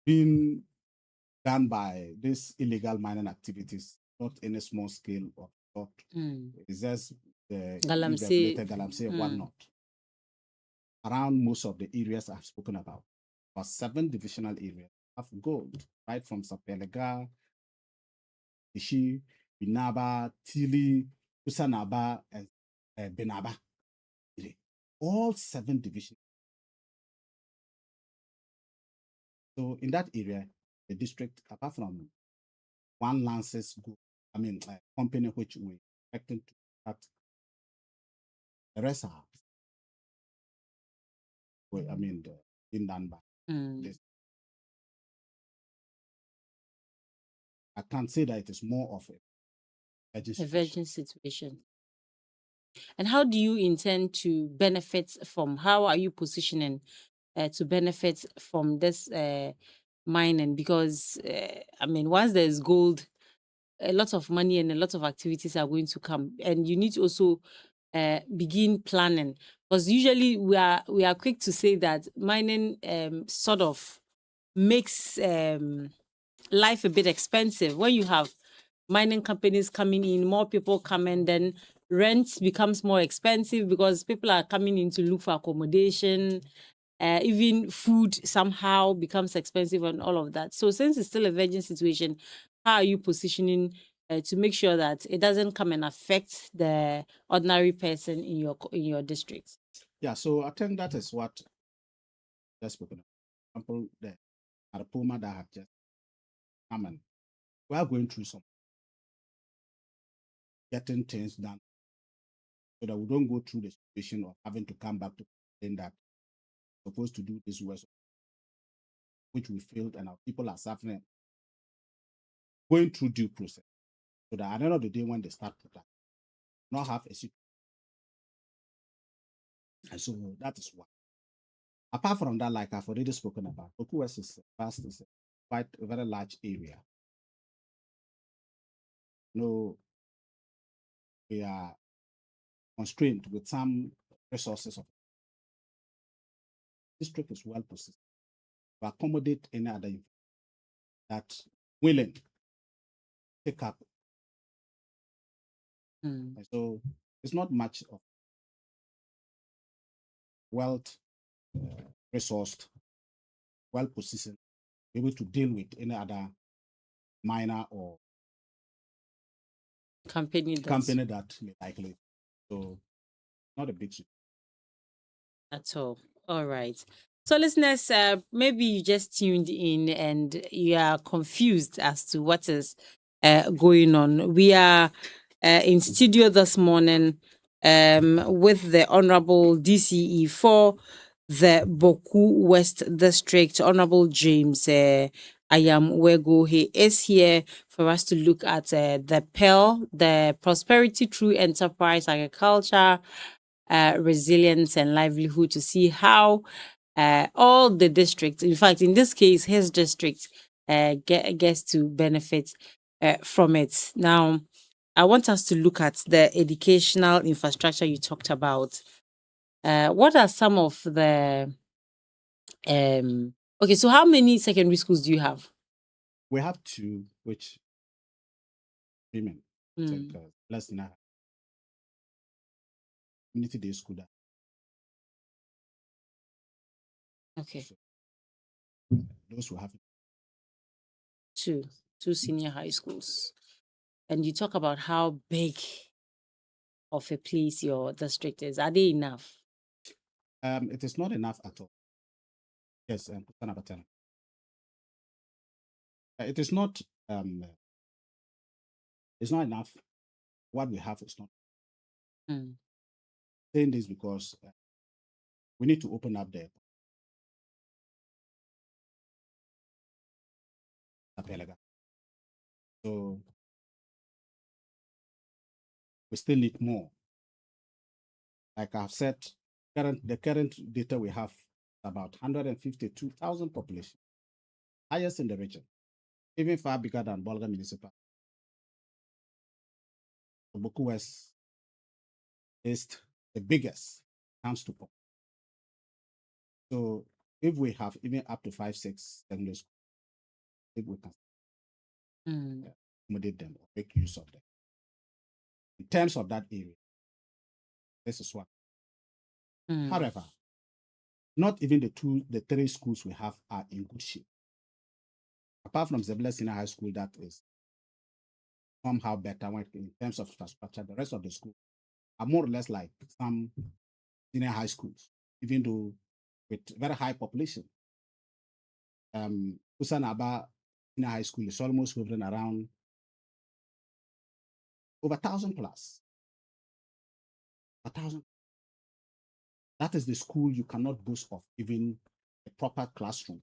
being done by these illegal mining activities, not in a small scale or not. It's just the Galamsey. Galamsey and whatnot. Around most of the areas I've spoken about 7 divisional areas have gold, right from Sapelega, Ishi, Binaba, Tili, Usanaba, and Benaba. All 7 divisions. So in that area, the district, apart from one Lances company which we expecting to start, the rest are, in done by this. I can't say that it is more of a virgin situation. And how do you intend to benefit from? How are you positioning to benefit from this mining? Because once there's gold, a lot of money and a lot of activities are going to come, and you need to also begin planning. Because usually we are quick to say that mining sort of makes life a bit expensive. When you have mining companies coming in, more people coming, then rent becomes more expensive because people are coming in to look for accommodation. Even food somehow becomes expensive and all of that. So since it's still a virgin situation, how are you positioning to make sure that it doesn't come and affect the ordinary person in your district? Yeah, so I think that is what just spoken. For example, the Arapuma that have just come and we are going through some getting things done so that we don't go through the situation of having to come back to saying that we're supposed to do this work, which we failed, and our people are suffering, going through due process. So that at the end of the day, when they start production, not have a situation. And so that is why. Apart from that, like I've already spoken about, Boku West is vast, is quite a very large area. We are constrained with some resources of district is well positioned to accommodate any other that willing to take up. And so it's not much of wealth resourced, well positioned, able to deal with any other miner or company that may likely. So not a big issue at all. All right. So listeners, maybe you just tuned in and you are confused as to what is going on. We are in studio this morning with the Honorable DCE for the Boku West District, Honorable James Ayam-Wego. He is here for us to look at the PEAL, the Prosperity Through Enterprise Agriculture, resilience and livelihood, to see how all the districts, in fact, in this case, his district, gets to benefit from it. Now, I want us to look at the educational infrastructure you talked about. What are some of the okay, so how many secondary schools do you have? We have 2, which women, less than a community day school. Okay. So those who have 2 senior high schools. And you talk about how big of a place your district is. Are they enough? It is not enough at all. Yes, it is not. It's not enough. What we have is not. Saying this because we need to open up the so we still need more. Like I've said, the current data we have about 152,000 population, highest in the region, even far bigger than Bolga Municipal. Boku West is the biggest comes to population. So if we have even up to 5, 6 secondary schools, if we can accommodate them or make use of them. In terms of that area, this is what. However, not even the 3 schools we have are in good shape. Apart from Zebulon Senior High School, that is somehow better in terms of infrastructure. The rest of the schools are more or less like some senior high schools, even though with very high population. Kusanaba Senior High School is almost hovering around over 1,000 plus. 1,000. That is the school you cannot boast of even a proper classroom.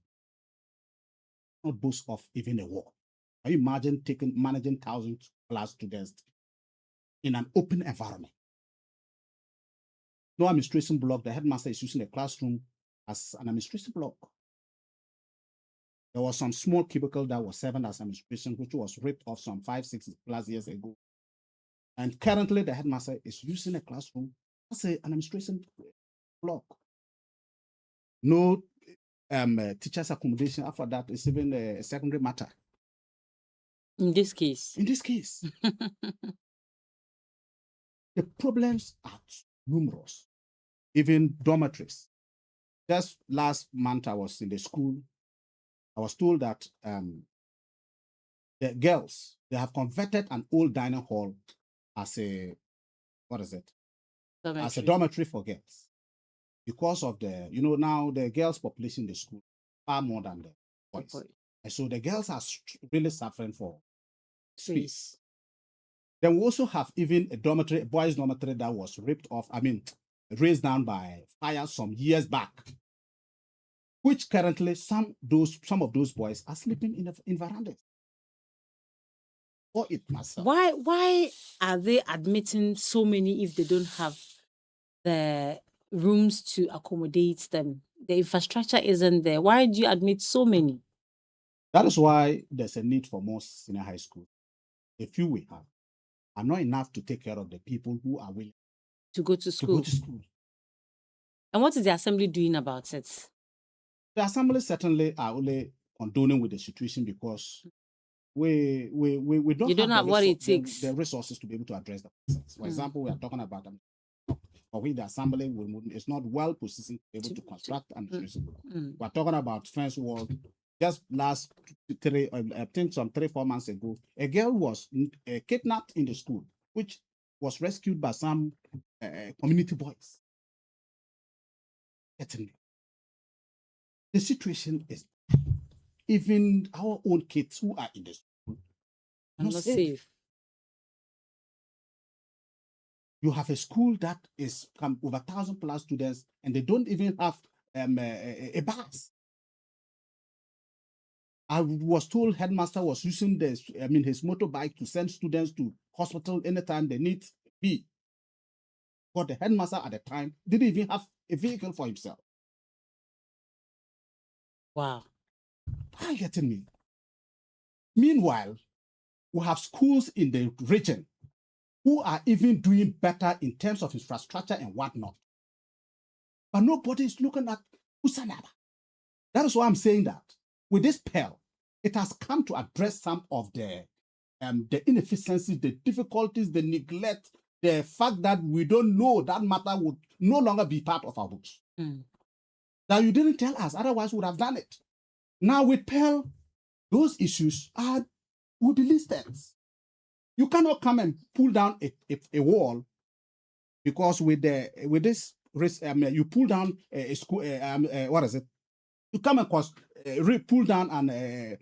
Not boast of even a wall. Can you imagine managing 1,000 plus students in an open environment? No administration block. The headmaster is using a classroom as an administration block. There was some small cubicle that was serving as administration, which was ripped off some 5, 6 plus years ago. And currently, the headmaster is using a classroom as an administration block. No teachers' accommodation after that is even a secondary matter. In this case. In this case. The problems are numerous. Even dormitories. Just last month, I was in the school. I was told that the girls, they have converted an old dining hall as a, what is it? Dormitory. As a dormitory for girls. Because of the, now the girls' population in the school far more than the boys. Okay. And so the girls are really suffering for space. Space. Then we also have even a dormitory, a boys' dormitory that was ripped off, raised down by fire some years back, which currently some of those boys are sleeping in verandas. Or it myself. Why are they admitting so many if they don't have the rooms to accommodate them? The infrastructure isn't there. Why do you admit so many? That is why there's a need for more senior high schools. The few we have are not enough to take care of the people who are willing To go to school. And what is the assembly doing about it? The assembly certainly are only condoning with the situation because we don't have what it takes. the resources to be able to address the process. For example, we are talking about for which the assembly is not well positioned to be able to construct administration. We're talking about fence wall. Just last 3, I think some 3-4 months ago, a girl was kidnapped in the school, which was rescued by some community boys. Certainly. The situation is even our own kids who are in the school are not safe. You have a school that is over 1,000 plus students, and they don't even have a bus. I was told headmaster was using his motorbike to send students to hospital anytime they need be. But the headmaster at the time didn't even have a vehicle for himself. Wow. Are you getting me? Meanwhile, we have schools in the region who are even doing better in terms of infrastructure and whatnot. But nobody is looking at Kusanaba. That is why I'm saying that with this PEL, it has come to address some of the inefficiencies, the difficulties, the neglect, the fact that we don't know that matter would no longer be part of our books. That you didn't tell us, otherwise we would have done it. Now with PEL, those issues will be listed. You cannot come and pull down a wall because with this risk, you pull down a school. What is it? You come and pull down an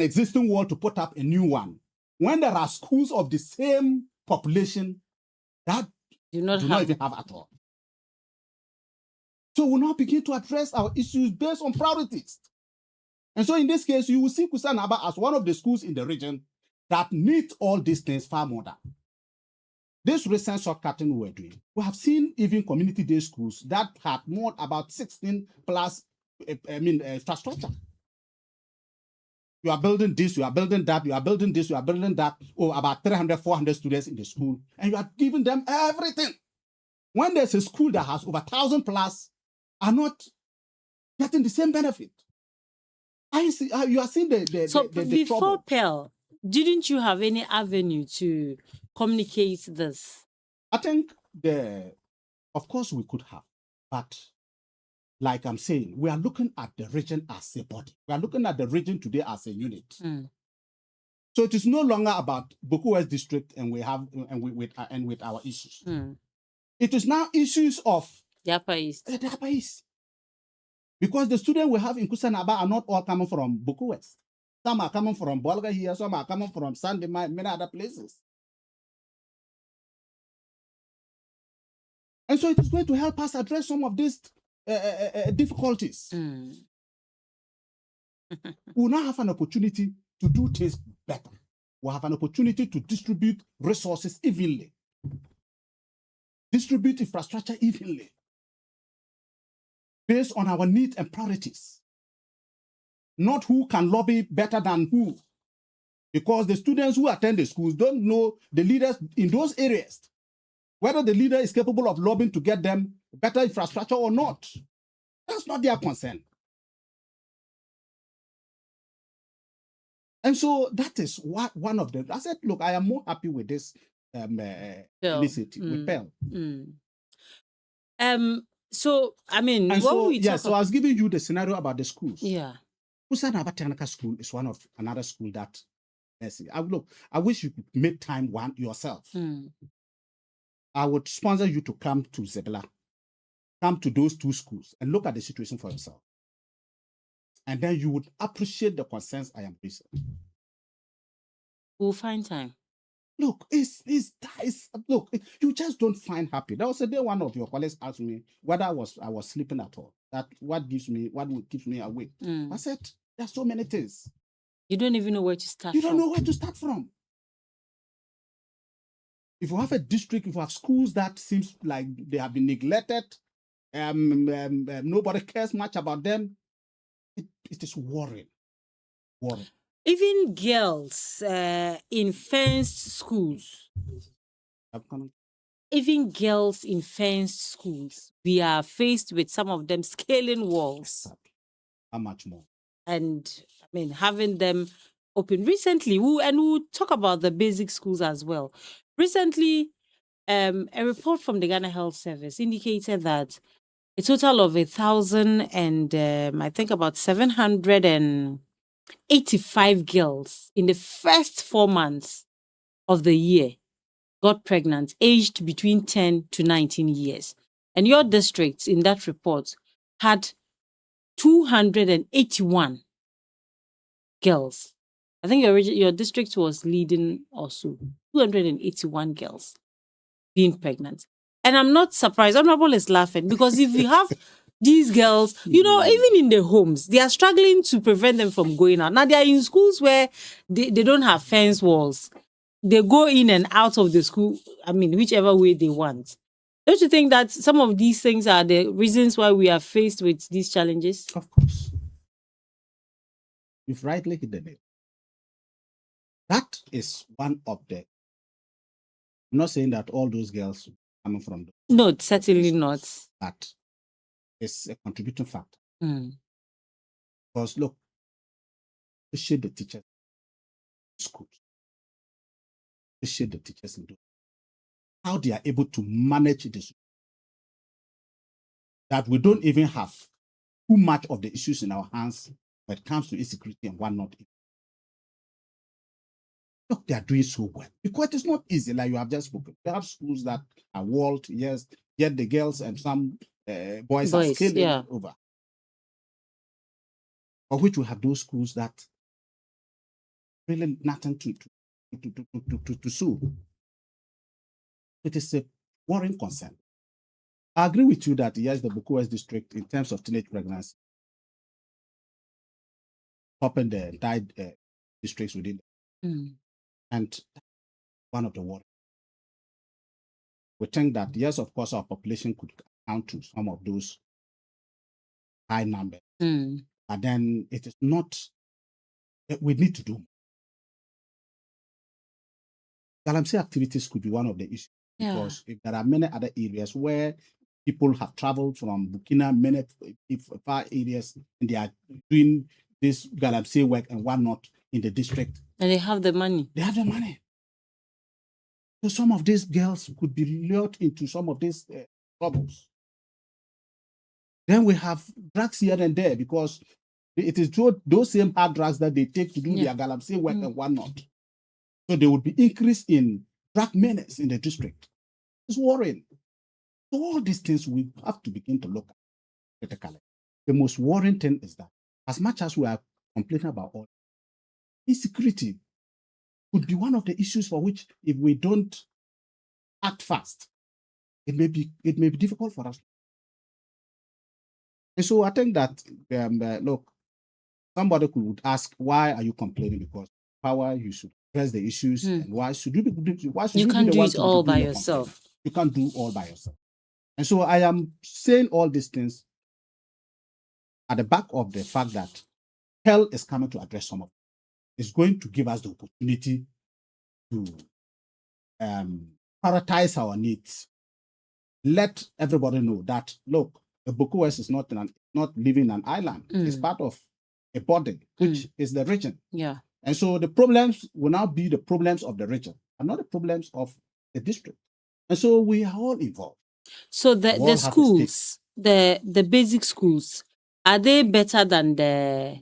existing wall to put up a new one. When there are schools of the same population that do not even have at all. So we'll now begin to address our issues based on priorities. And so in this case, you will see Kusanaba as one of the schools in the region that need all these things far more than. This recent shortcutting we were doing, we have seen even community day schools that had more about 16 plus infrastructure. You are building this, you are building that, you are building this, you are building that. About 300, 400 students in the school, and you are giving them everything. when there's a school that has over 1,000 plus are not getting the same benefit. I see you are seeing So the before trouble. Pearl, didn't you have any avenue to communicate this? I think of course we could have, but like I'm saying, we are looking at the region as a body. We are looking at the region today as a unit. Mm. So it is no longer about Boku West District and with our issues. Mm. It is now issues of The Upper East. the Upper East. Because the students we have in Kusanaba are not all coming from Boku West. Some are coming from Bolga here, some are coming from Sandy, many other places. And so it is going to help us address some of these difficulties. Mm. We'll now have an opportunity to do things better. We'll have an opportunity to distribute resources evenly, distribute infrastructure evenly, based on our needs and priorities. Not who can lobby better than who. Because the students who attend the schools don't know the leaders in those areas, whether the leader is capable of lobbying to get them better infrastructure or not. That's not their concern. And so that is what one of them. I said, look, I am more happy with this initiative with Pearl. So I mean, and what so we yeah, so I was giving you the scenario about the schools. Yeah. Kusanaba Technical School is one of another school that I wish you could make time one yourself. I would sponsor you to come to Zebla, come to those two schools and look at the situation for yourself. And then you would appreciate the concerns I am raising. We'll find time. Look, look, you just don't find happy. There was a day one of your colleagues asked me whether I was sleeping at all. That what would keep me awake. I said, there's so many things. You don't even know where to start. You don't know where to start from. If you have a district, if you have schools that seems like they have been neglected, nobody cares much about them, it is worrying. Even girls in fenced schools. Even girls in fenced schools, we are faced with some of them scaling walls. How much more? And I mean, having them open recently, we'll talk about the basic schools as well. Recently, a report from the Ghana Health Service indicated that a total of 1,000 and I think about 785 girls in the first 4 months of the year got pregnant, aged between 10 to 19 years. And your district in that report had 281 girls. I think your district was leading also. 281 girls being pregnant. And I'm not surprised. Honorable is laughing because if you have these girls, even in the homes, they are struggling to prevent them from going out. Now, they are in schools where they don't have fence walls. They go in and out of the school, I mean, whichever way they want. Don't you think that some of these things are the reasons why we are faced with these challenges? Of course. You've rightly hit the nail. That is one of the. I'm not saying that all those girls coming from. No, certainly not. That is a contributing factor. Because look, appreciate the teachers in schools. Appreciate the teachers in how they are able to manage this. That we don't even have too much of the issues in our hands when it comes to insecurity and whatnot. Look, they are doing so well because it's not easy, like you have just spoken. They have schools that are walled, yes, yet the girls and some boys are scaling over. Of which we have those schools that really nothing to sue. It is a worrying concern. I agree with you that yes, the Boku West district in terms of teenage pregnancy, topping the entire districts within. And one of the worries. We think that, yes, of course, our population could account to some of those high numbers. But then it is not, we need to do more. Galamsey activities could be one of the issues. because if there are many other areas where people have traveled from Burkina, many far areas, and they are doing this galamsey work and whatnot in the district. And they have the money. They have the money. So some of these girls could be lured into some of these troubles. Then we have drugs here and there because it is those same hard drugs that they take to do their galamsey work and whatnot. So there would be increase in drug menace in the district. It's worrying. So all these things we have to begin to look at critically. The most worrying thing is that as much as we are complaining about all insecurity could be one of the issues for which if we don't act fast, it may be difficult for us. And so I think that look, somebody could ask, why are you complaining? Because power, you should address the issues, and why should you can't do it all by yourself. You can't do all by yourself. And so I am saying all these things at the back of the fact that hell is coming to address some of it. It's going to give us the opportunity to prioritize our needs. Let everybody know that, look, the Boku West is not living in an island. It's part of a body, which is the region. Yeah. And so the problems will now be the problems of the region and not the problems of the district. And so we are all involved. So the schools, the basic schools, are they better than the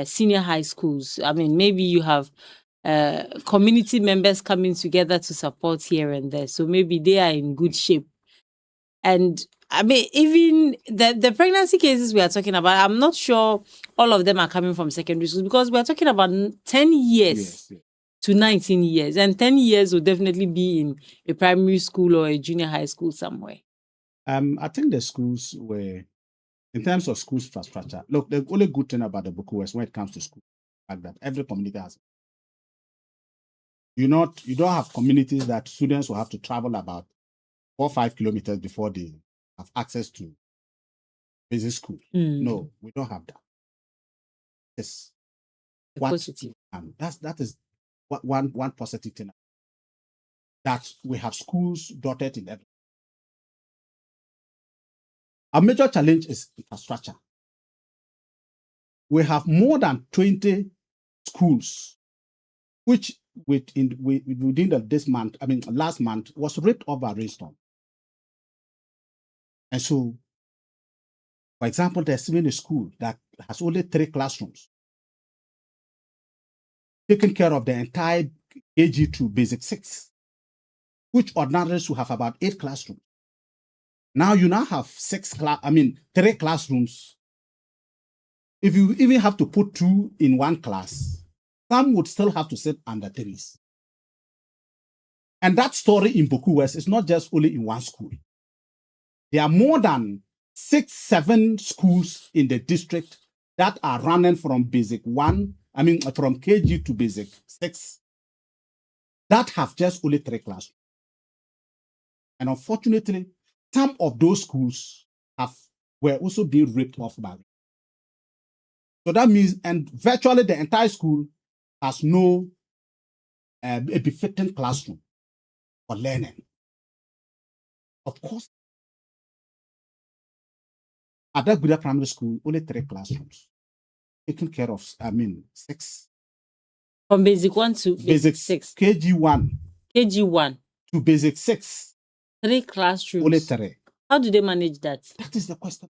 senior high schools? I mean, maybe you have community members coming together to support here and there. So maybe they are in good shape. And I mean, even the pregnancy cases we are talking about, I'm not sure all of them are coming from secondary schools because we are talking about 10 years to 19 years. And 10 years will definitely be in a primary school or a junior high school somewhere. I think the schools were, in terms of schools infrastructure, look, the only good thing about the Boku West when it comes to school, like that every community has. You don't have communities that students will have to travel about 4 or 5 kilometers before they have access to basic school. No, we don't have that. Yes. Positive. That is one positive thing. That we have schools dotted in every. Our major challenge is infrastructure. We have more than 20 schools, which within this month, last month, was ripped off by rainstorm. And so, for example, there's even a school that has only 3 classrooms, taking care of the entire KG to basic 6, which ordinarily should have about 8 classrooms. Now you have 3 classrooms. If you even have to put 2 in one class, some would still have to sit under 3s. And that story in Boku West is not just only in one school. There are more than 6, 7 schools in the district that are running from basic 1, from KG to basic 6, that have just only 3 classrooms. And unfortunately, some of those schools were also being ripped off by. So that means, and virtually the entire school has no a befitting classroom for learning. Of course, at that Buda Primary School, only 3 classrooms, taking care of, 6. From basic 1 to basic 6. KG1. KG1. To basic 6. 3 classrooms. Only 3. How do they manage that? That is the question.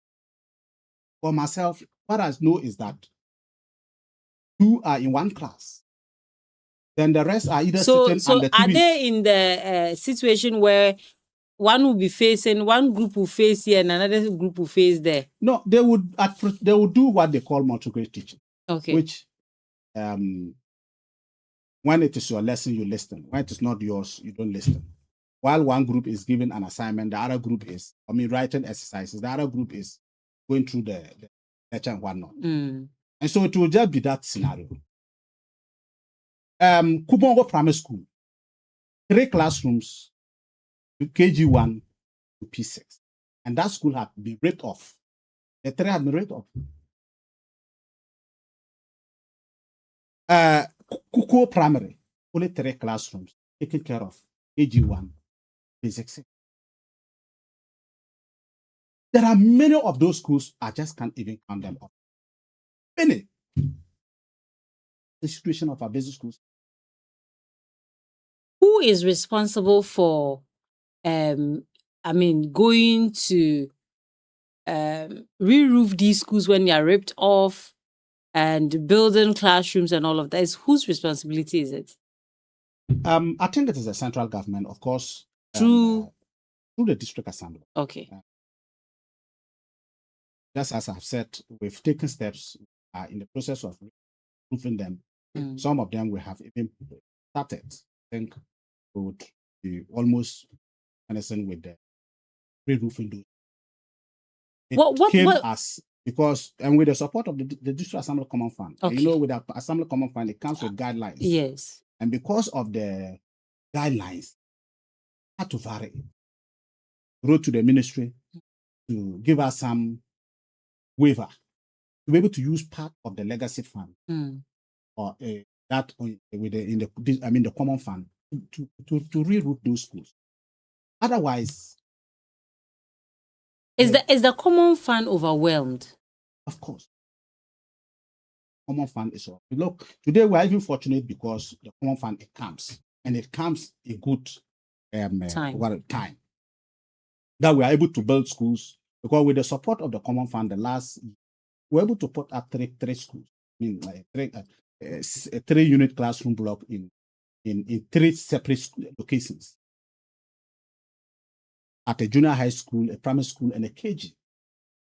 For myself, what I know is that 2 are in one class. Then the rest are either sitting so under 3. Are they in the situation where one group will face here and another group will face there? No, they would do what they call multi-grade teaching. Okay. Which, when it is your lesson, you listen. When it is not yours, you don't listen. While one group is given an assignment, the other group is, writing exercises. The other group is going through the lecture and whatnot. And so it will just be that scenario. Kubongo Primary School, 3 classrooms, KG1 to P6. And that school had been ripped off. The 3 had been ripped off. Kuko Primary, only 3 classrooms, taken care of, KG1 basic system. There are many of those schools, I just can't even count them up. Many. The situation of our basic schools. Who is responsible for, going to re-roof these schools when they are ripped off and building classrooms and all of that? Whose responsibility is it? I think it is the central government, of course, Through the district assembly. Okay. Just as I've said, we've taken steps in the process of roofing them. Some of them we have even started. I think we would be almost finishing with the re-roofing those. Because with the support of the District Assembly Common Fund, with the Assembly Common Fund, it comes with guidelines. Yes. And because of the guidelines, had to vary. Wrote to the ministry to give us some waiver to be able to use part of the legacy fund or that with the common fund to re-roof those schools. Otherwise, is the common fund overwhelmed? Of course, common fund is all. Look, today we are even fortunate because the common fund comes a good time that we are able to build schools, because with the support of the common fund, we're able to put up three schools. I mean, a 3-unit classroom block in 3 separate locations. At a junior high school, a primary school, and a KG.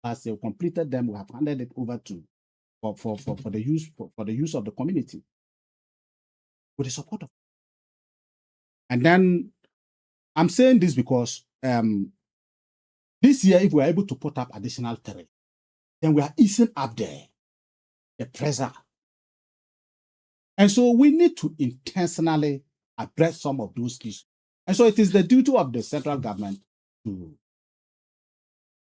As they completed them, we have handed it over for the use of the community with the support of. And then I'm saying this because this year, if we're able to put up additional 3, then we are easing up the pressure. And so we need to intentionally address some of those issues. And so it is the duty of the central government to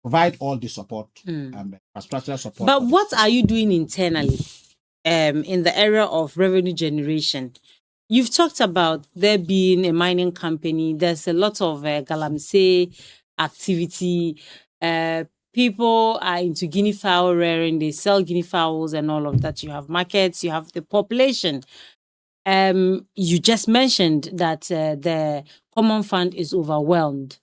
provide all the support, infrastructure support. But what are you doing internally in the area of revenue generation? You've talked about there being a mining company. There's a lot of galamsey activity. People are into guinea fowl rearing. They sell guinea fowls and all of that. You have markets. You have the population. You just mentioned that the common fund is overwhelmed.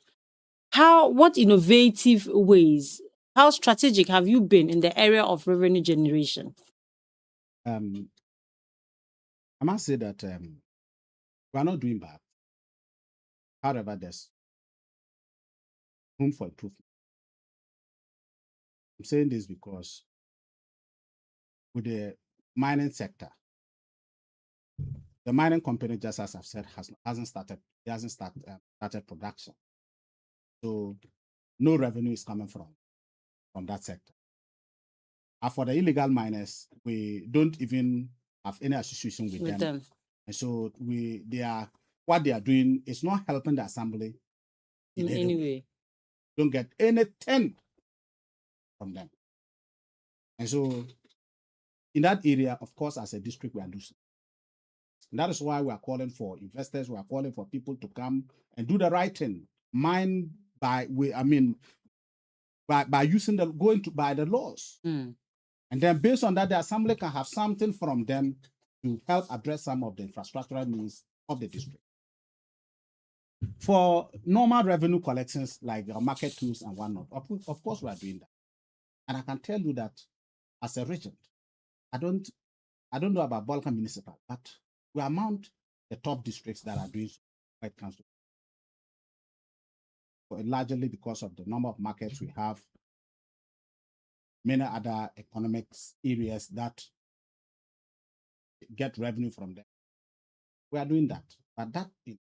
What innovative ways, how strategic have you been in the area of revenue generation? I must say that we are not doing bad. However, there's room for improvement. I'm saying this because with the mining sector, the mining company, just as I've said, hasn't started production. So no revenue is coming from that sector. And for the illegal miners, we don't even have any association with them. And so what they are doing is not helping the assembly in any way. Don't get anything from them. And so in that area, of course, as a district, we are losing. And that is why we are calling for investors, we are calling for people to come and do the right thing. Mine by using by the laws. And then based on that, the assembly can have something from them to help address some of the infrastructural needs of the district. For normal revenue collections like market tools and whatnot, of course we are doing that. And I can tell you that as a regent, I don't know about Balkan Municipal, but we are among the top districts that are doing so when it comes to largely because of the number of markets we have, many other economics areas that get revenue from them. We are doing that, but that is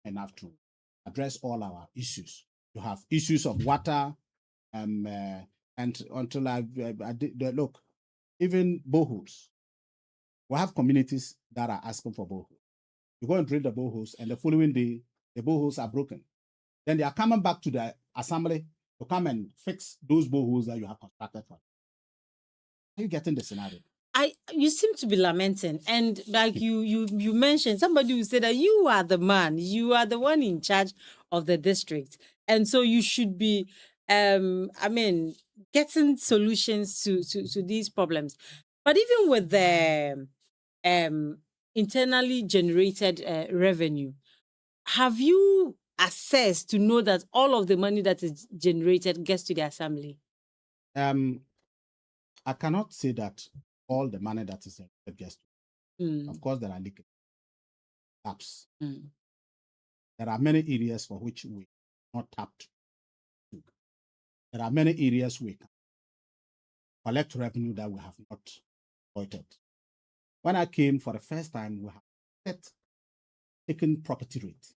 enough to address all our issues. You have issues of water, and until look, even boreholes. We have communities that are asking for boreholes. You go and drill the boreholes, and the following day, the boreholes are broken. Then they are coming back to the assembly to come and fix those boreholes that you have constructed for. Are you getting the scenario? you seem to be lamenting, and like you mentioned, somebody will say that you are the man, you are the one in charge of the district, and so you should be, I mean, getting solutions to these problems. But even with the um internally generated revenue, have you assessed to know that all of the money that is generated gets to the assembly? Um, I cannot say that all the money that is gets to. Mm, Of course, there are leakage gaps. mm, There are many areas for which we not tapped to. There are many areas we can collect revenue that we have not exploited. When I came for the first time, we have set taken property rate.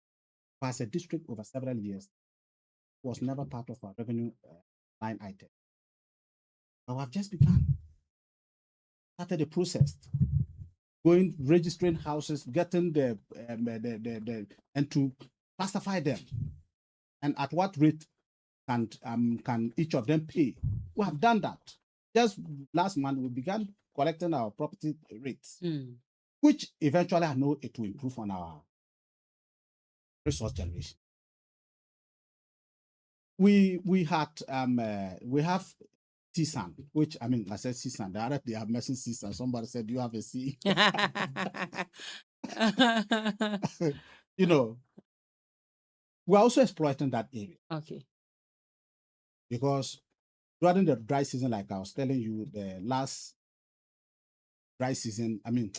As a district over several years, was never part of our revenue line item. But we have just begun, started the process, going registering houses, getting and to classify them, and at what rate can each of them pay. We have done that. Just last month, we began collecting our property rates, mm. which eventually I know it will improve on our resource generation. We have CSAN, which I mean I said CSAN. The other they have mentioned CSAN. Somebody said, "Do you have a C?" You know, we're also exploiting that area Okay. because during the dry season, like I was telling you, the last dry season, I mean,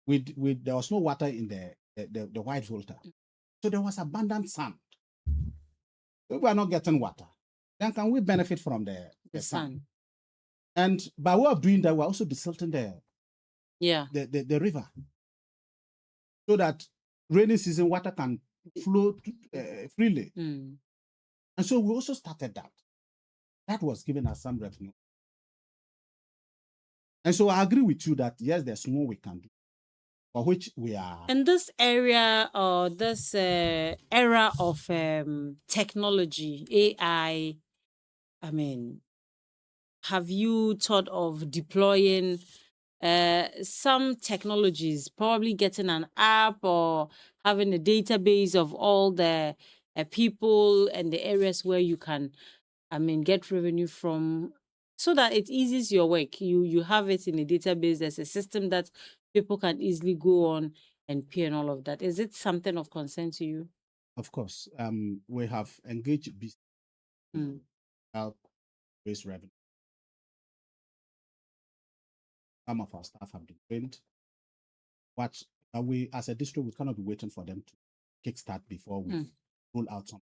with there was no water in the White Volta, so there was abundant sand. We were not getting water. Then can we benefit from the sand? Sun. And by way of doing that, we're also desilting Yeah. the river so that rainy season water can flow freely. Mm. And so we also started that. That was giving us some revenue. And so I agree with you that yes, there's more we can do, for which we are. And this area or this era of technology, AI, I mean, have you thought of deploying some technologies, probably getting an app or having a database of all the people and the areas where you can, I mean, get revenue from, so that it eases your work. You have it in a database. There's a system that people can easily go on and pay and all of that. Is it something of concern to you? Of course, we have engaged business to Mm. help raise revenue. Some of our staff have been trained. But we, as a district, we cannot be waiting for them to kickstart before we roll out some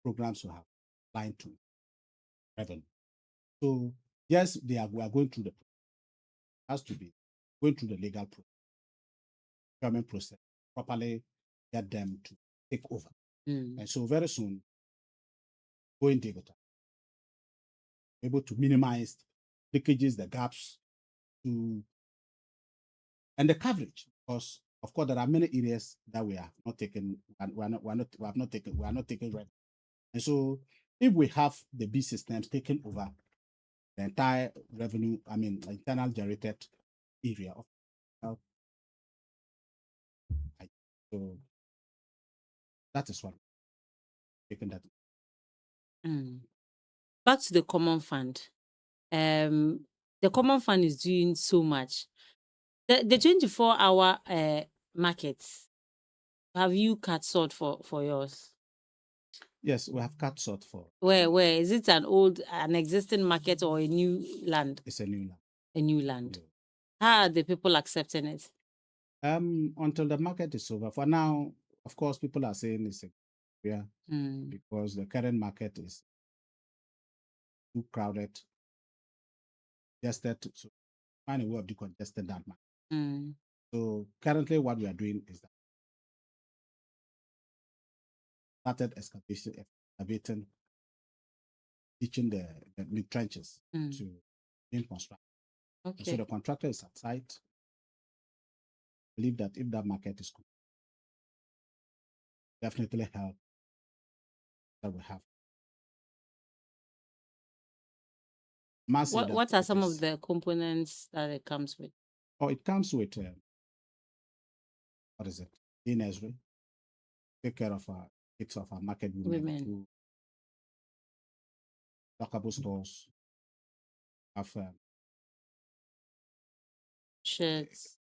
programs we have aligned to revenue. So yes, we are going through the has to be going through the legal procurement process properly, get them to take over. And so very soon, going digital, able to minimize leakages, the gaps, to and the coverage, because of course there are many areas that we are not taking, and we have not taken revenue. And so if we have the B systems taking over the entire revenue, I mean internal generated area of so that is what taking that. Mm. Back to the common fund. The common fund is doing so much. The 24-hour markets, have you cut sort for yours? Yes, we have cut short for Where is it an existing market or a new land? it's a new land. A new land. Yeah. How are the people accepting it? Until the market is over. For now, of course, people are saying it's a area Mm. because the current market is too crowded. Just that to find a way of decongesting that market. Mm. So currently, what we are doing is that started excavating, teaching the mid trenches to being constructed. And so Okay. the contractor is at site. Believe that if that market is definitely help that we have Massive. What are some of the components that it comes with? Oh, it comes with what is it? Nursery. Take care of our kids of our market women. Through lockable stores. Have shirts.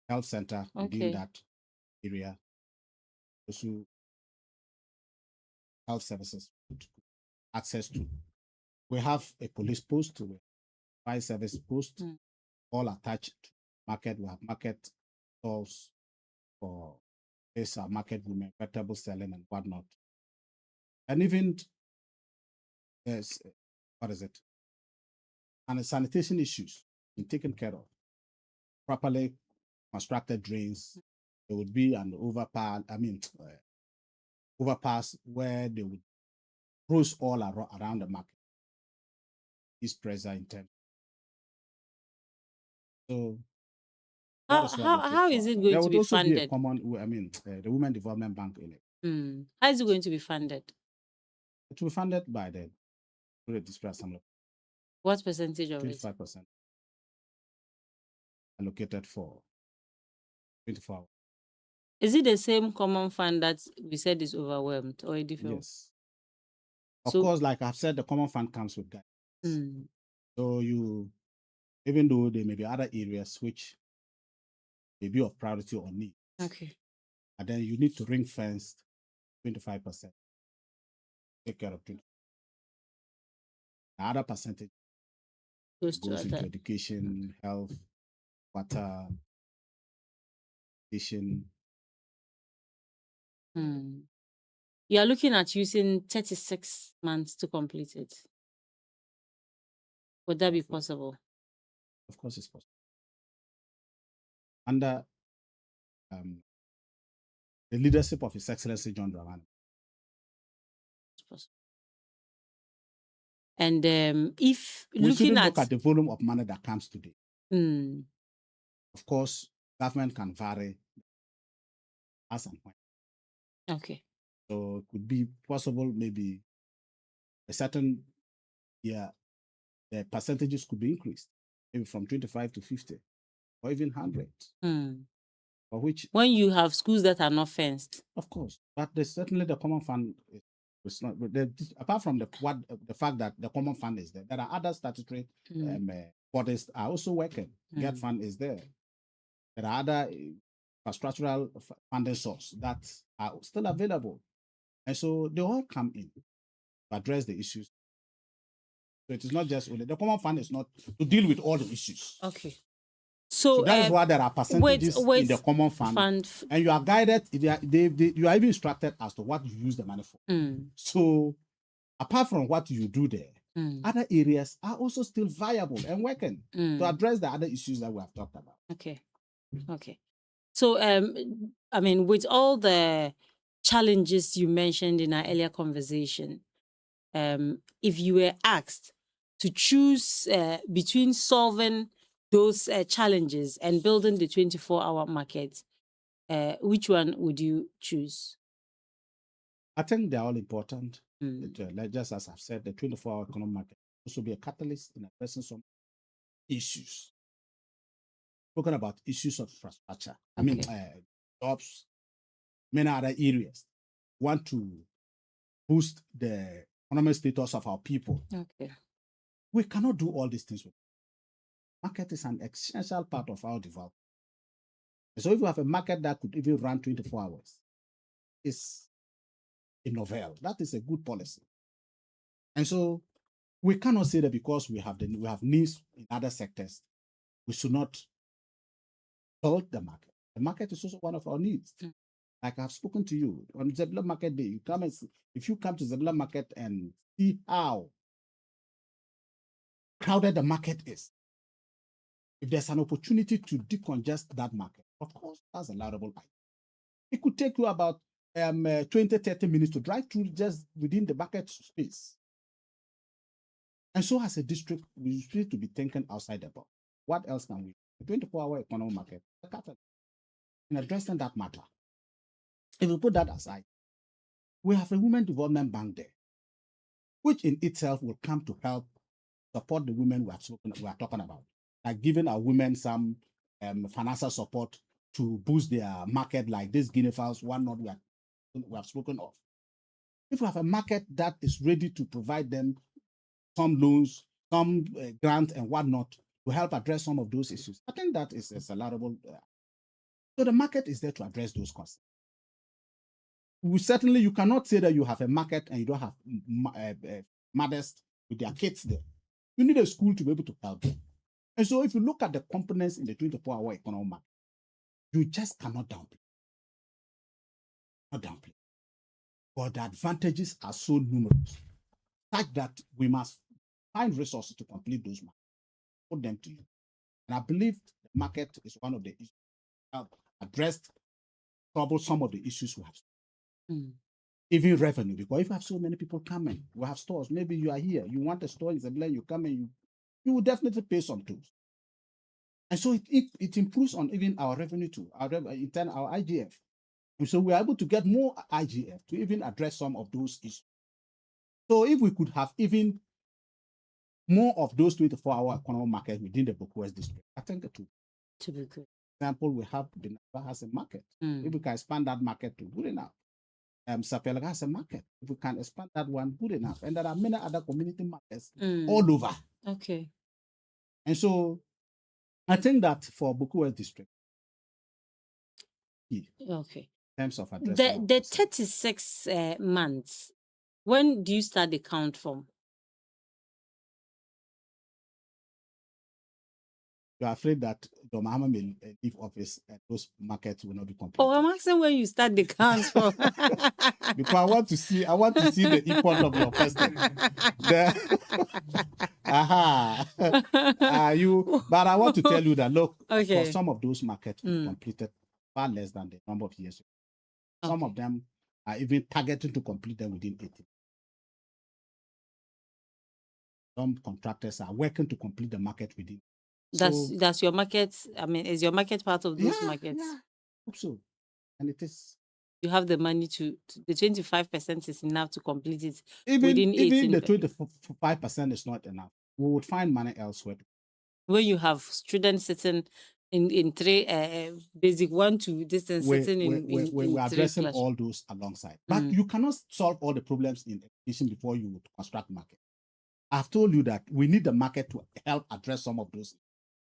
Health center within that area. Also, health services access to. We have a police post, fire service post, all attached to market. We have market stalls for this market women, vegetable selling and whatnot. And even there's what is it? And sanitation issues being taken care of. Properly constructed drains. There would be an overpass where they would cruise all around the market. This pressure in terms. So how is it going to be funded? Be a common, the Women Development Bank in it. How is it going to be funded? It will be funded by the District Assembly. What percentage of 25% allocated for 24 hours. Is it the same common fund that we said is overwhelmed or a different? Yes. Of course, like I've said, the common fund comes with guidance. So even though there may be other areas which may be of priority or need. Okay. And then you need to ring fence 25%. Take care of 20%. The other percentage goes into education, health, water, education. You are looking at using 36 months to complete it. Would that be possible? Of course, it's possible. Under the leadership of His Excellency John Dramani. It's possible. And if we looking look at the volume of money that comes today, of course, government can vary as and when. Okay. So it could be possible, maybe a certain year, the percentages could be increased, maybe from 25 to 50, or even 100. For which, when you have schools that are not fenced, of course, but there's certainly the common fund. It's not, apart from the fact that the common fund is there, there are other statutory bodies are also working. GET fund is there. There are other infrastructural funding sources that are still available. And so they all come in to address the issues. So it is not just only the common fund is not to deal with all the issues. Okay. So that is why there are percentages in the common fund, and you are guided. You are even instructed as to what you use the money for. So, apart from what you do there, other areas are also still viable and working to address the other issues that we have talked about. Okay. So, I mean, with all the challenges you mentioned in our earlier conversation, if you were asked to choose between solving those challenges and building the 24-hour market, which one would you choose? I think they're all important. Just as I've said, the 24-hour economic market also be a catalyst in addressing some issues. Talking about issues of infrastructure, jobs, many other areas. Want to boost the economic status of our people. Okay. We cannot do all these things with market is an essential part of our development. So if you have a market that could even run 24 hours, it's a novel. That is a good policy. And so we cannot say that because we have needs in other sectors, we should not build the market. The market is also one of our needs. Like I've spoken to you on Zebulon Market Day, if you come to Zebulon Market and see how crowded the market is, if there's an opportunity to decongest that market, of course, that's a laudable idea. It could take you about 20-30 minutes to drive through just within the market space. And so as a district, we need to be thinking outside the box. What else can we do? The 24-hour economic market, in addressing that matter. If we put that aside, we have a Women Development Bank there, which in itself will come to help support the women we are talking about, like giving our women some financial support to boost their market, like this guinea fowls, one not we have spoken of. If we have a market that is ready to provide them some loans, some grant and whatnot to help address some of those issues, I think that is a salariable. So the market is there to address those concerns. Certainly, you cannot say that you have a market and you don't have mothers with their kids there. You need a school to be able to help them. And so if you look at the components in the 24-hour economic market, you just cannot downplay. Not downplay. But the advantages are so numerous, such that we must find resources to complete those markets, put them to you. And I believe the market is one of the issues that help address some of the issues we have. Even revenue, because if you have so many people coming, we have stores. Maybe you are here, you want a store in Zebulon, you come and you will definitely pay some tools. And so it improves on even our revenue too, our IGF. And so we are able to get more IGF to even address some of those issues. So if we could have even more of those 24-hour economic market within the Boku West district, I think it To be good. For example, we have Binaba has a market. If we can expand that market to good enough. Sapelaga has a market. If we can expand that one, good enough. And there are many other community markets all over. Okay. And so I think that for Boku West district, okay, in terms of addressing the 36 months, when do you start the count from? You are afraid that Dr. Mahama may leave office and those markets will not be completed. Oh, I'm asking when you start the count from. Because I want to see the import of your question. But I want to tell you that look, Okay. for some of those markets we completed far less than the number of years. Some of them are even targeting to complete them within 18. Some contractors are working to complete the market within. That's your market. I mean, is your market part of those markets? Yeah, I hope so. And it is. You have the money to the 25% is enough to complete it Even within 18. The 25% is not enough. We would find money elsewhere. When you have students sitting in three basic 1 to distance sitting we're addressing all those alongside. But you cannot solve all the problems in education before you would construct market. I've told you that we need the market to help address some of those.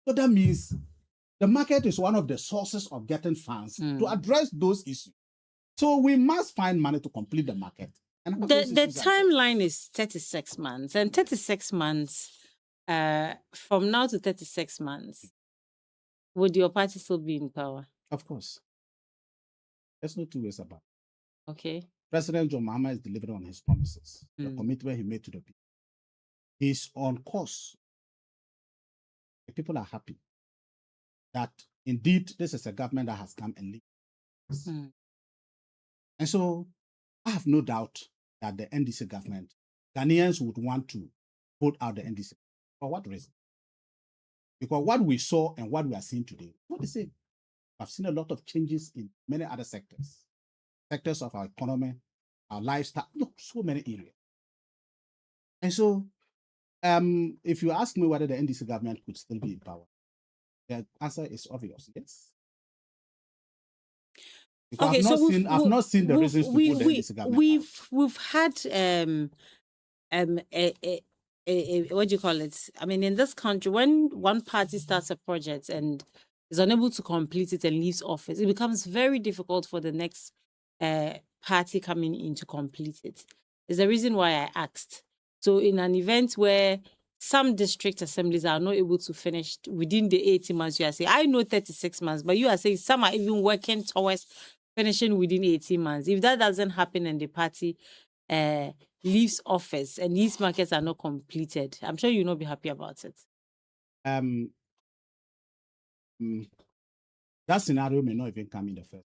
So that means the market is one of the sources of getting funds to address those issues. So we must find money to complete the market. And the timeline is 36 months. And 36 months, from now to 36 months, would your party still be in power? Of course. There's no two ways about it. Okay. President John Mahama is delivering on his promises, the commitment he made to the people. He's on course. The people are happy that indeed this is a government that has come and lived. And so I have no doubt that the NDC government, Ghanaians would want to vote out the NDC. For what reason? Because what we saw and what we are seeing today, what the same. I've seen a lot of changes in many other sectors of our economy, our lifestyle, so many areas. And so if you ask me whether the NDC government could still be in power, the answer is obvious, yes. Because Okay, I've not seen the reasons to put the NDC government we've had what do you call it? I mean, in this country, when one party starts a project and is unable to complete it and leaves office, it becomes very difficult for the next party coming in to complete it. It's the reason why I asked. So in an event where some district assemblies are not able to finish within the 80 months, you are saying, I know 36 months, but you are saying some are even working towards finishing within 18 months. If that doesn't happen and the party leaves office and these markets are not completed, I'm sure you'll not be happy about it. That scenario may not even come in the first.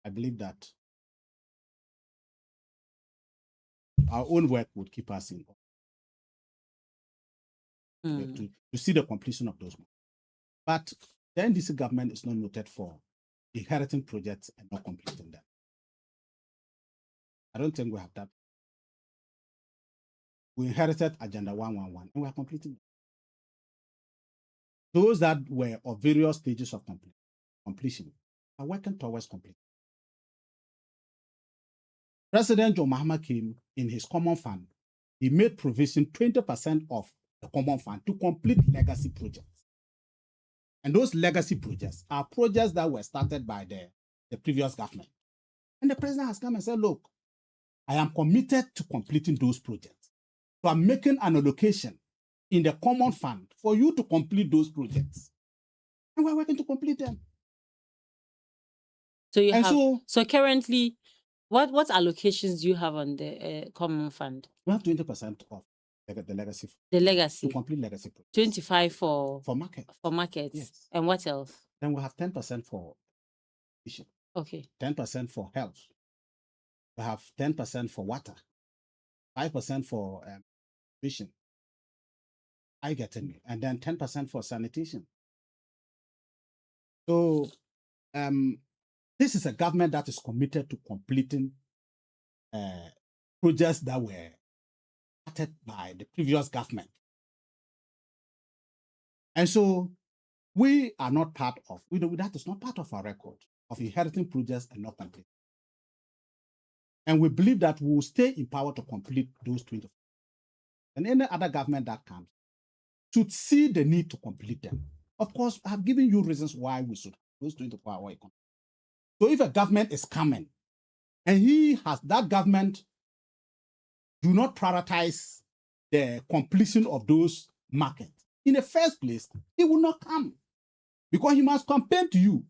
I believe that our own work would keep us in to see the completion of those. But the NDC government is not noted for inheriting projects and not completing them. I don't think we have that. we inherited Agenda 111, and we are completing it. Those that were of various stages of completion are working towards completion. President John Mahama came in his common fund. He made provision 20% of the common fund to complete legacy projects. And those legacy projects are projects that were started by the previous government. And the president has come and said, look, I am committed to completing those projects. So I'm making an allocation in the common fund for you to complete those projects. And we're working to complete them. So currently, what allocations do you have on the common fund? We have 20% of the legacy. The legacy. To complete legacy projects. 25 for market. For markets. Yes. And what else? Then we have 10% for education. Okay. 10% for health. We have 10% for water. 5% for vision. I get it. And then 10% for sanitation. So this is a government that is committed to completing projects that were started by the previous government. And so we are not part of, that is not part of our record of inheriting projects and not complete. And we believe that we will stay in power to complete those 20. And any other government that comes should see the need to complete them. Of course, I have given you reasons why we should those 24 hour economy. So if a government is coming and that government do not prioritize the completion of those markets, in the first place, he will not come. Because he must campaign to you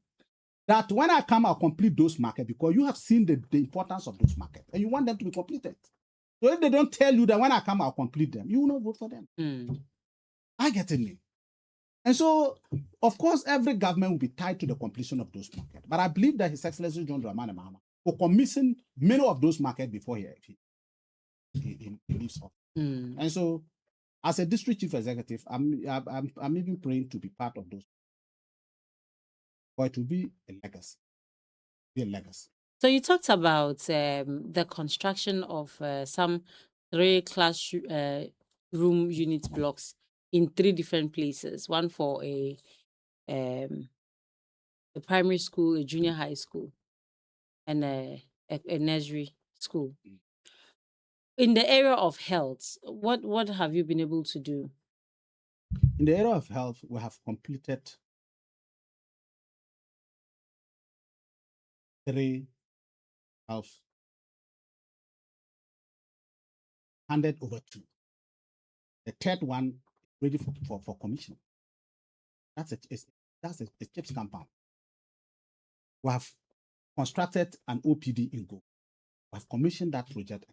that when I come, I'll complete those markets because you have seen the importance of those markets and you want them to be completed. So if they don't tell you that when I come, I'll complete them, you will not vote for them. I get it. And so, of course, every government will be tied to the completion of those markets. But I believe that His Excellency John Dramani Mahama will commission many of those markets before he leaves off. And so, as a district chief executive, I'm even praying to be part of those. But it will be a legacy. So you talked about the construction of some 3 classroom unit blocks in 3 different places. One for a primary school, a junior high school, and a nursery school. In the area of health, what have you been able to do? In the area of health, we have completed 3 health, 100/2. The third one ready for commission. That's a CHIPS compound. We have constructed an OPD in Go. We have commissioned that project.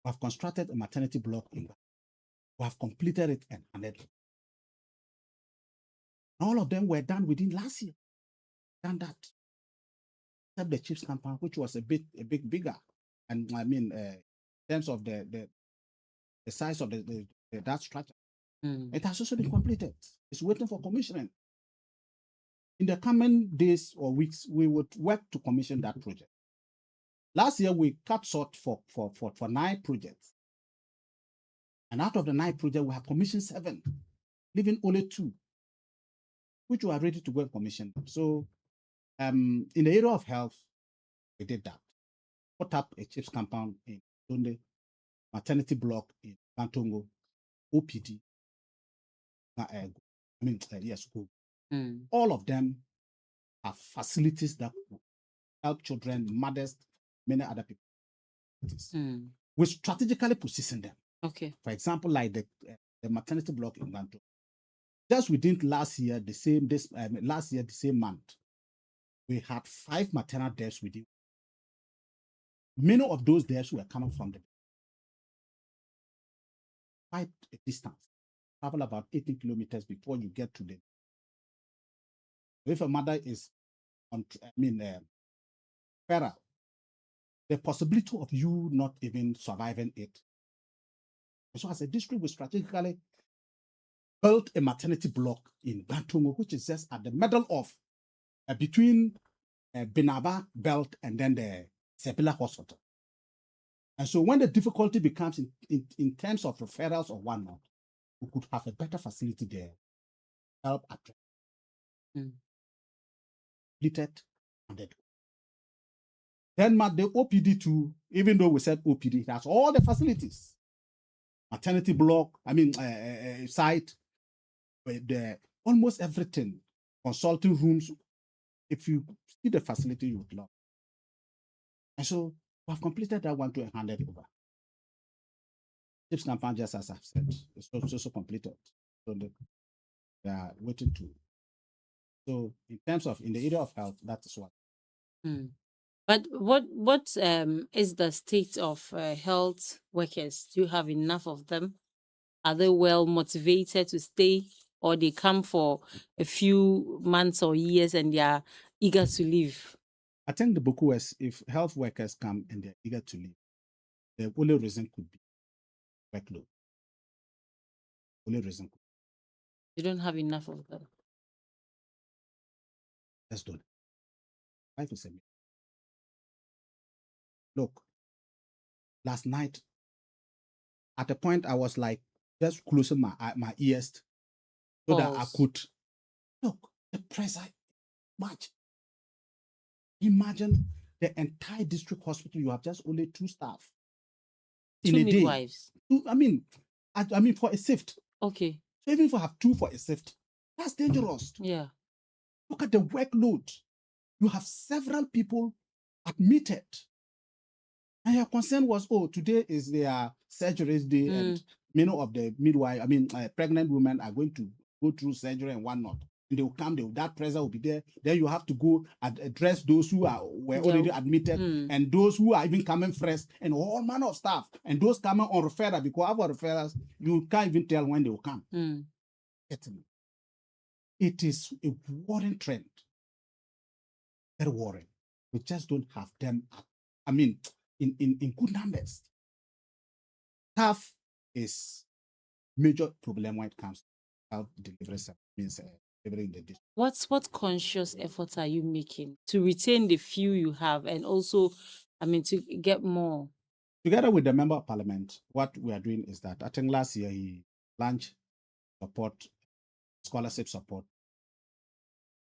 We have constructed a maternity block in Go. We have completed it and handed it. All of them were done within last year. Done that. Except the CHIPS compound, which was a bit bigger. And I mean, in terms of the size of that structure, it has also been completed. It's waiting for commissioning. In the coming days or weeks, we would work to commission that project. Last year, we cut short for 9 projects. And out of the 9 projects, we have commissioned 7, leaving only 2, which we are ready to go and commission. So in the area of health, we did that. Put up a CHIPS compound in Sunday, maternity block in Bantongo, OPD. Yes, go. All of them have facilities that help children, mothers, many other people. We strategically position them. Okay. For example, like the maternity block in Bantongo. Just within last year, the same month, we had 5 maternal deaths within. Many of those deaths were coming from the quite a distance. Travel about 18 kilometers before you get to the. If a mother is feral, the possibility of you not even surviving it. So as a district, we strategically built a maternity block in Bantongo, which is just at the middle of between Binaba Belt and then the Sepila Hospital. And so when the difficulty becomes in terms of referrals or whatnot, we could have a better facility there, help address completed and then. Then the OPD too, even though we said OPD, it has all the facilities. Maternity block, site, the almost everything, consulting rooms. If you see the facility, you would love. And so we have completed that one to hand it over. Tips campaign, just as I've said, it's also completed. So they are waiting to. So in terms of in the area of health, that is what. But what is the state of health workers? Do you have enough of them? Are they well motivated to stay, or they come for a few months or years and they are eager to leave? I think the Boku is if health workers come and they're eager to leave, the only reason could be workload. Only reason. You don't have enough of them. Let's do it. 5%. Look, last night, at a point I was like just closing my ears so that I could look the pressure much. Imagine the entire district hospital. You have just only 2 staff in a midwives. Day. I mean for a shift. Okay. So even if I have 2 for a shift, that's dangerous. Yeah. Look at the workload. You have several people admitted. And your concern was, today is their surgeries day, and many of the pregnant women are going to go through surgery and whatnot. And they will come, that pressure will be there. Then you have to go and address those who were already admitted and those who are even coming fresh and all manner of stuff. And those coming on referral, because our referrals, you can't even tell when they will come. It is a worrying trend. Very worrying. We just don't have them, in good numbers. Staff is major problem when it comes to health delivery delivering the district. What conscious efforts are you making to retain the few you have and also, to get more? Together with the Member of Parliament, what we are doing is that I think last year he launched scholarship support,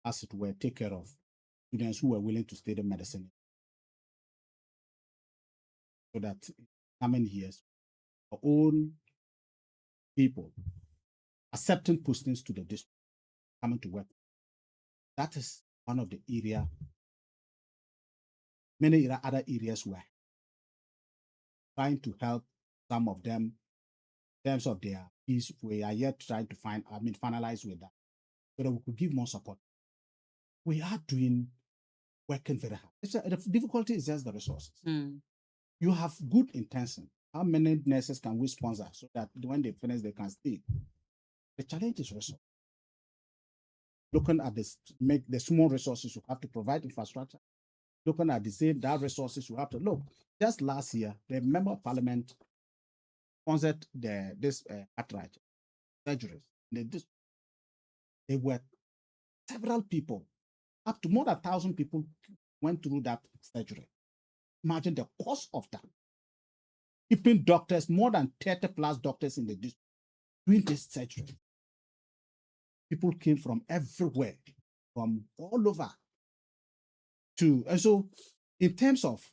as it were, take care of students who were willing to study medicine. So that in coming years, our own people accepting postings to the district, coming to work. That is one of the area. Many other areas were trying to help some of them in terms of their fees. We are yet trying to finalize with that, so that we could give more support. We are working very hard. The difficulty is just the resources. You have good intention. How many nurses can we sponsor so that when they finish, they can stay? The challenge is resources. Looking at the small resources, you have to provide infrastructure. Looking at that resources, you have to look. Just last year, the Member of Parliament sponsored this arthritis surgeries. There were several people, up to more than 1,000 people went through that surgery. Imagine the cost of that. Keeping doctors, more than 30 plus doctors in the district doing this surgery. People came from everywhere, from all over. And so, in terms of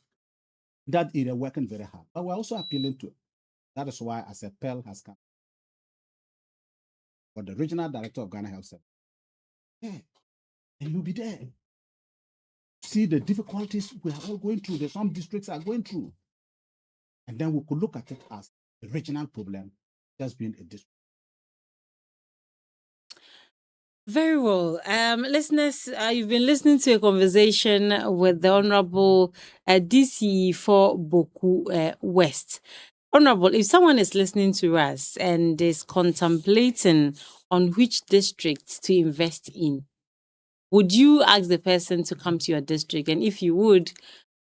that area, working very hard. But we're also appealing to it. That is why, as a Pearl has come, for the regional director of Ghana Health Service, and you'll be there. See the difficulties we are all going through, that some districts are going through. And then we could look at it as a regional problem, just being a district. Very well. Listeners, you've been listening to a conversation with the Honorable DC for Boku West. Honorable, if someone is listening to us and is contemplating on which district to invest in, would you ask the person to come to your district? And if you would,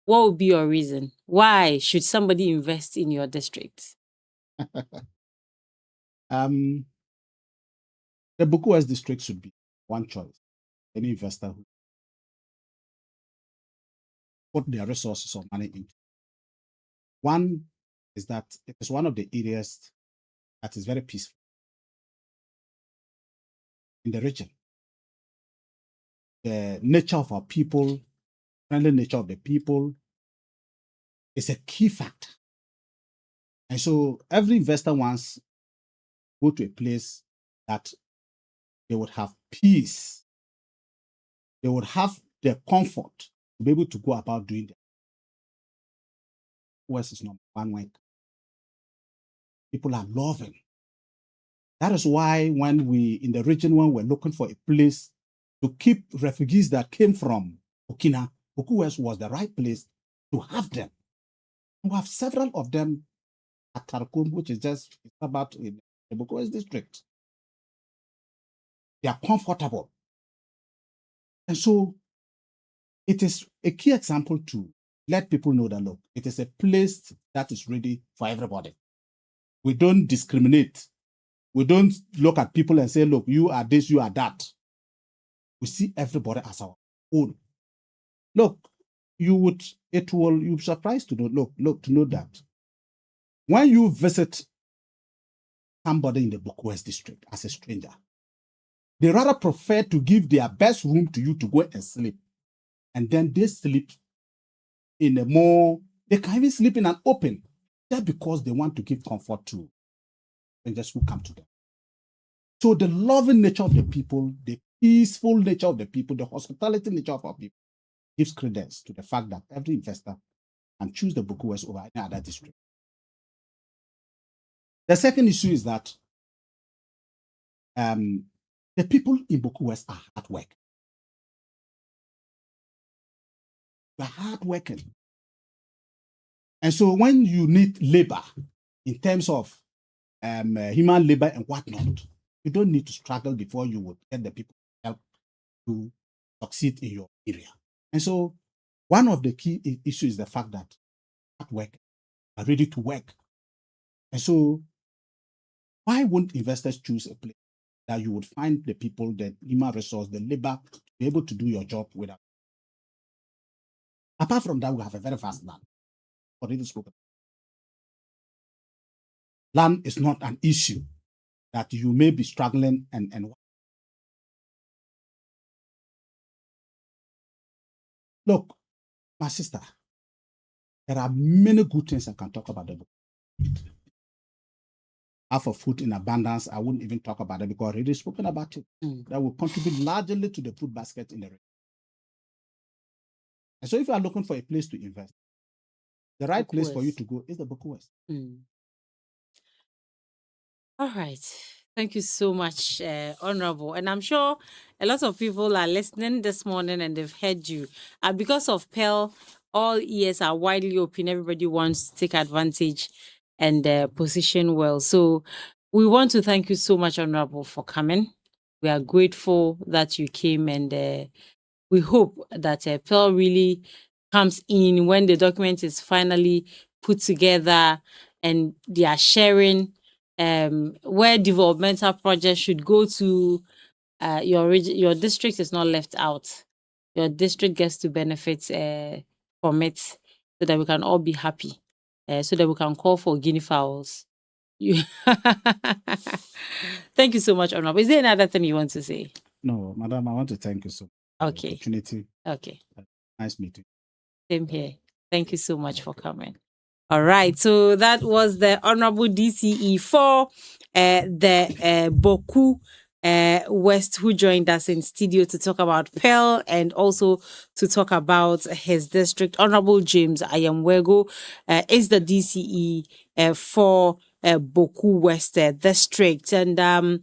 what would be your reason? Why should somebody invest in your district? The Boku West district should be one choice. Any investor who put their resources or money into. One is that it is one of the areas that is very peaceful in the region. The nature of our people, friendly nature of the people is a key factor. And so every investor wants to go to a place that they would have peace. They would have the comfort to be able to go about doing that. West is number one way. People are loving. That is why when we, in the region, when we're looking for a place to keep refugees that came from Burkina, Boku West was the right place to have them. We have several of them at Tarkum, which is just about in the Boku West district. They are comfortable. And so it is a key example to let people know that, look, it is a place that is ready for everybody. We don't discriminate. We don't look at people and say, look, you are this, you are that. We see everybody as our own. Look, you'll be surprised to know that when you visit somebody in the Boku West district as a stranger, they rather prefer to give their best room to you to go and sleep. And then they sleep in a more, they can even sleep in an open, just because they want to give comfort to strangers who come to them. So the loving nature of the people, the peaceful nature of the people, the hospitality nature of our people gives credence to the fact that every investor can choose the Boku West over any other district. The second issue is that the people in Boku West are hard work. They're hard working. And so when you need labor in terms of human labor and whatnot, you don't need to struggle before you would get the people help to succeed in your area. And so one of the key issues is the fact that hard work are ready to work. And so why wouldn't investors choose a place that you would find the people, the human resource, the labor to be able to do your job without? Apart from that, we have a very vast land. Already spoken. Land is not an issue that you may be struggling and look, my sister, there are many good things I can talk about the book. Half of food in abundance, I wouldn't even talk about it because I've already spoken about it. That will contribute largely to the food basket in the region. And so if you are looking for a place to invest, the right place for you to go is the Boku West. All right. Thank you so much, Honorable. And I'm sure a lot of people are listening this morning and they've heard you. Because of Pearl, all ears are widely open. Everybody wants to take advantage and position well. So we want to thank you so much, Honorable, for coming. We are grateful that you came, and we hope that Pearl really comes in when the document is finally put together and they are sharing where developmental projects should go to. Your district is not left out. Your district gets to benefit from it, so that we can all be happy, so that we can call for guinea fowls. Thank you so much, Honorable. Is there another thing you want to say? No, Madam, I want to thank you so much for the opportunity. Okay. Nice meeting. Same here. Thank you so much for coming. All right. So that was the Honorable DCE for the Boku West, who joined us in studio to talk about Pearl and also to talk about his district. Honorable James Ayamwego is the DCE for Boku West district. And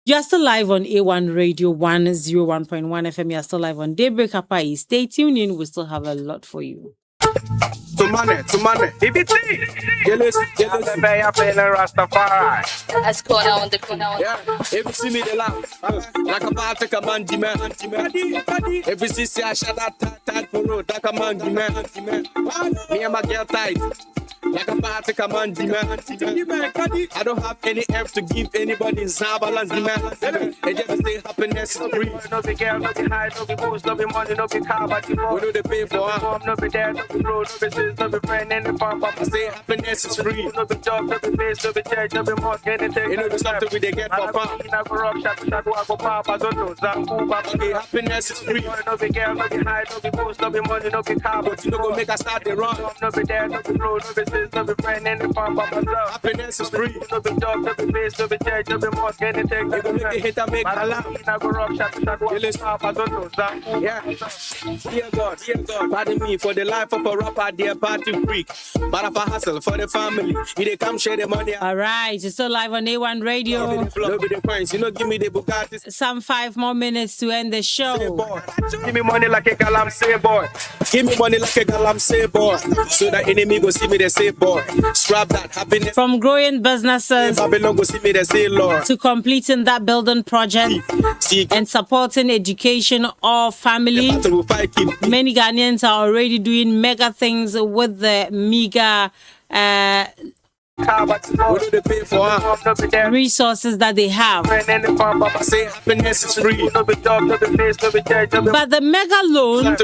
you're still live on A1 Radio 101.1 FM. You're still live on Daybreak Apai. Stay tuned in. We still have a lot for you. To money. BBT. Jealous. I play the Rastafari. Let's go down the corner. Yeah, if you see me the laugh, like a part of a man, if you see I shut that for road, like a man, me and my girl tight. Like a party command, man. I don't have any F to give anybody in Zabalans, man. And just say happiness is free. No be girl, no be high, no be booze, no be money, no be car, but you know. We know they pay for her. No be dad, no be bro, no be sis, no be friend, and the farm, but I say happiness is free. No be job, no be base, no be church, no be mosque, anything. You know, there's something we they get for fun. I go rock, shot, go pop, I don't know, Zambu, but okay, happiness is free. No be girl, no be high, no be booze, no be money, no be car, but you know, go make us start the run. No be dad, no be bro, no be sis, no be friend, and the farm, but myself. Happiness is free. No be job, no be base, no be church, no be mosque, anything. You go make the hater make a laugh. I go rock, shot, go pop, I don't know, Zambu. Yeah. Dear God, pardon me for the life of a rapper, dear party freak. But if I hustle for the family, you they come share the money. All right, it's still live on A1 Radio. No be the coins, you know, give me the Bugatti. Some 5 more minutes to end the show. Give me money like a galam say boy. Give me money like a galam say boy. So that enemy go see me the say boy. Strap that happiness. From growing businesses Babylon go see me the say Lord. to completing that building project and supporting education of family. Many Ghanaians are already doing mega things with the mega resources that they have. But the mega loan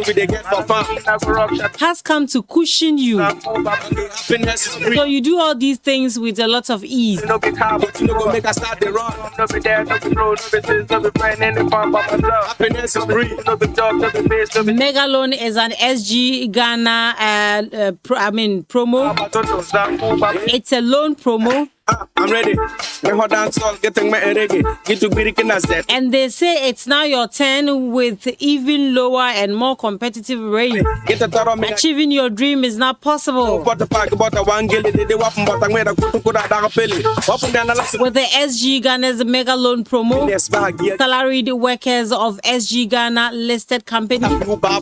has come to cushion you. So you do all these things with a lot of ease. Mega loan is an SG Ghana promo. It's a loan promo. I'm ready. Getting my reggae. Get to be And they say it's now your turn with even lower and more competitive rate. Achieving your dream is not possible. With the SG Ghana's mega loan promo, salaried workers of SG Ghana listed company,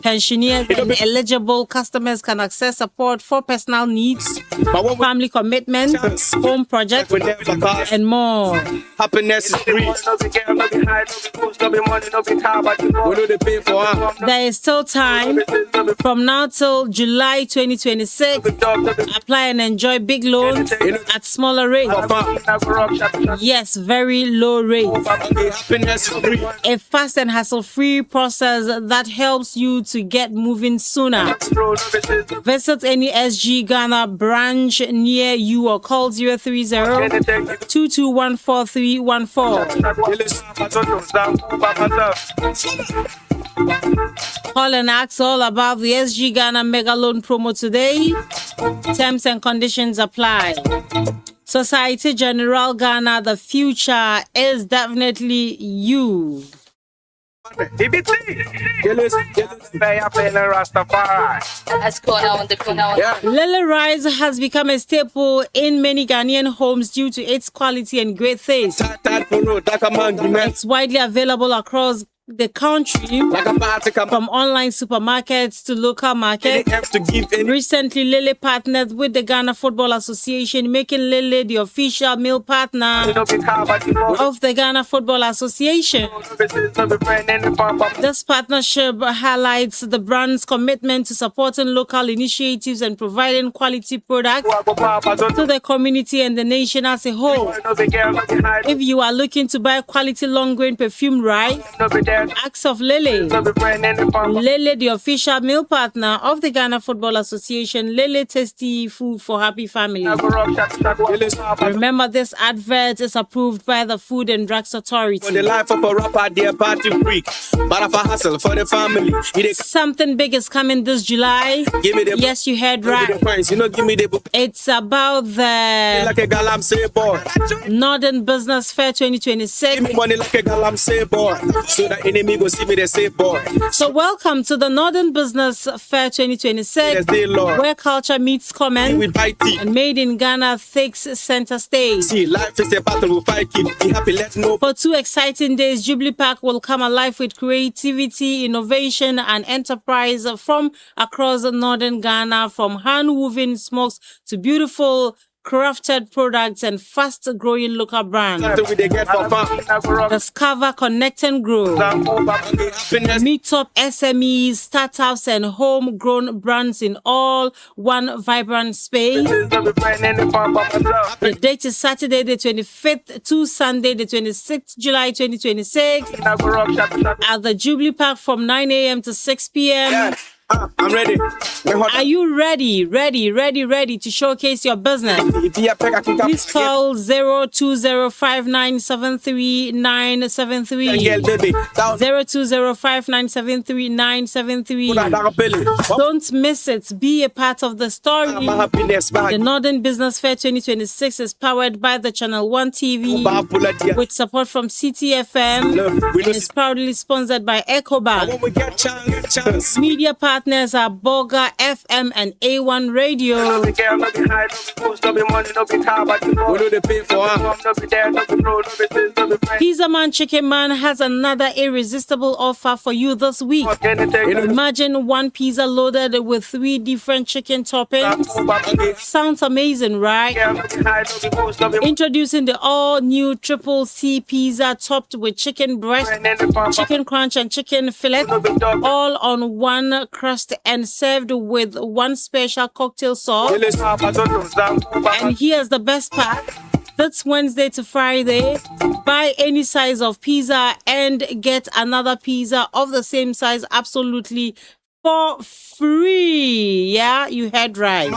pensioners and eligible customers can access support for personal needs, family commitment, home projects, and more. Happiness is free. There is still time from now till July 2026. Apply and enjoy big loans at smaller rates. Yes, very low rates. A fast and hassle-free process that helps you to get moving sooner. Visit any SG Ghana branch near you or call 030-221-4314. Call and ask all about the SG Ghana Mega Loan promo today. Terms and conditions apply. Society General Ghana, the future is definitely you. Lily rice has become a staple in many Ghanaian homes due to its quality and great taste. It's widely available across the country, from online supermarkets to local markets. Recently, Lily partnered with the Ghana Football Association, making Lily the official meal partner of the Ghana Football Association. This partnership highlights the brand's commitment to supporting local initiatives and providing quality products to the community and the nation as a whole. If you are looking to buy quality long-grain perfume rice, acts of Lily. Lily, the official meal partner of the Ghana Football Association. Lily, tasty food for happy families. Remember, this advert is approved by the Food and Drugs Authority. For the life of a rapper, dear party freak. But if I hustle for the family, something big is coming this July. Give me the yes, you heard right. You know, give me the it's about the like a galam say boy. Northern Business Fair 2026. Give me money like a galam say boy. So that enemy go see me the say boy. So welcome to the Northern Business Fair 2026, where culture meets comment and Made in Ghana takes center stage. See, life is a battle we'll fight, keep be happy, let's know. For 2 exciting days, Jubilee Park will come alive with creativity, innovation, and enterprise from across northern Ghana, from hand-woven smokes to beautiful crafted products, and fast-growing local brands. Something we they get for fun. Discover, connect, and grow. Meet up SMEs, startups, and homegrown brands in all one vibrant space. The date is Saturday, the 25th to Sunday, the 26th July 2026 at the Jubilee Park from 9 a.m. to 6 p.m. I'm ready. Are you ready to showcase your business? Please call 0205973 0205973 Don't miss it. Be a part of the story. The Northern Business Fair 2026 is powered by the Channel 1 TV with support from CTFM and is proudly sponsored by EcoBank. Media partners are Boga FM and A1 Radio. Pizza Man Chicken Man has another irresistible offer for you this week. Imagine one pizza loaded with 3 different chicken toppings. Sounds amazing, right? Introducing the all-new Triple C pizza topped with chicken breast, chicken crunch, and chicken fillet, all on one crust and served with one special cocktail sauce. And here's the best part. That's Wednesday to Friday. Buy any size of pizza and get another pizza of the same size absolutely for free. Yeah, you heard right.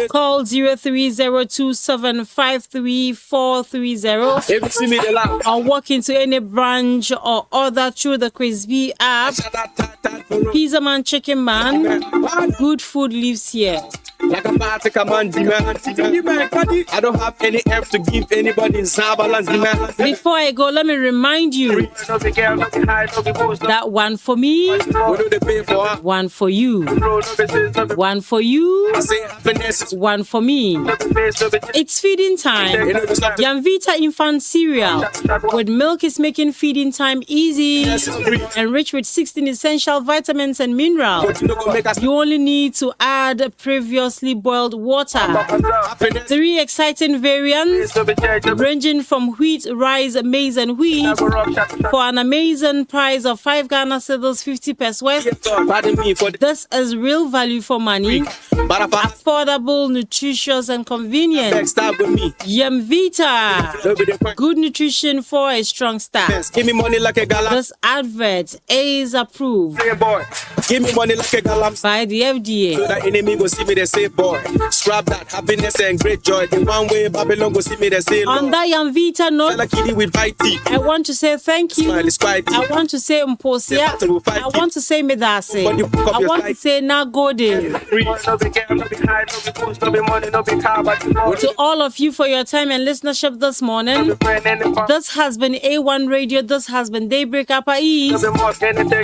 Call 03027533430 or walk into any branch or order through the Crispy app. Pizza Man, Chicken Man, good food lives here. Like a party command, I don't have any F to give anybody in Zabalans. Before I go, let me remind you that one for me, one for you, one for you, one for me. It's feeding time. Yamvita infant cereal with milk is making feeding time easy and rich with 16 essential vitamins and minerals. You only need to add previously boiled water. 3 exciting variants ranging from wheat, rice, maize, and wheat for an amazing price of 5 Ghana cedis 50 per West. This is real value for money, affordable, nutritious, and convenient. Yamvita, good nutrition for a strong start. Give me money like a gala. This advert is approved Give me money like a gala. by the FDA. The enemy go see me the same boy. Scrap that happiness and great joy. The one way Babylon go see me the same. On that Yamvita note, Like kitty with white teeth. I want to say thank you. Smile is quite I want to say Mposia. I want to say Medase. I want to say Nagode. To all of you for your time and listenership this morning. This has been A1 Radio. This has been Daybreak Upper East. You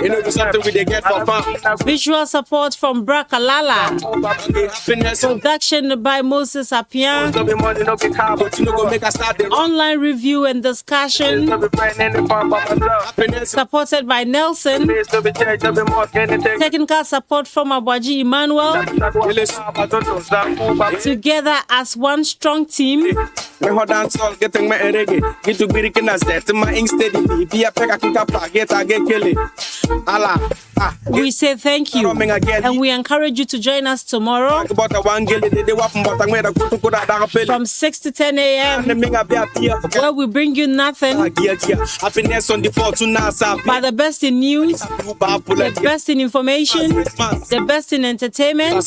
know something we they get for fun. Visual support from Brakalala. Production by Moses Apian. But you know go make us start the Online review and discussion supported by Nelson. Technical support from Abaji Emmanuel. Together as one strong team. Me hold on so getting my reggae. Get to be rikin as that my ink steady. Be a pega kika get killing. Allah. We say thank you and we encourage you to join us tomorrow from 6 to 10 a.m. where we bring you nothing but the best in news, the best in information, the best in entertainment.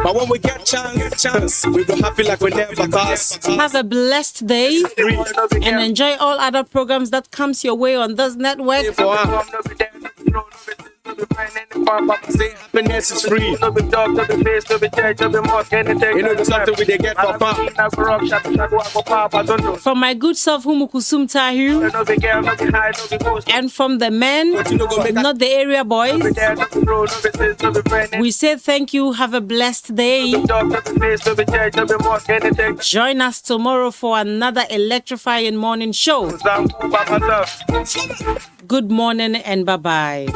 But when we get chance, we go happy like we never pass. Have a blessed day and enjoy all other programs that comes your way on this network. Happiness is free. You know something we they get for fun. From my good self Humukusum Tahiru and from the men, not the area boys, we say thank you. Have a blessed day. Join us tomorrow for another electrifying morning show. Good morning and bye-bye.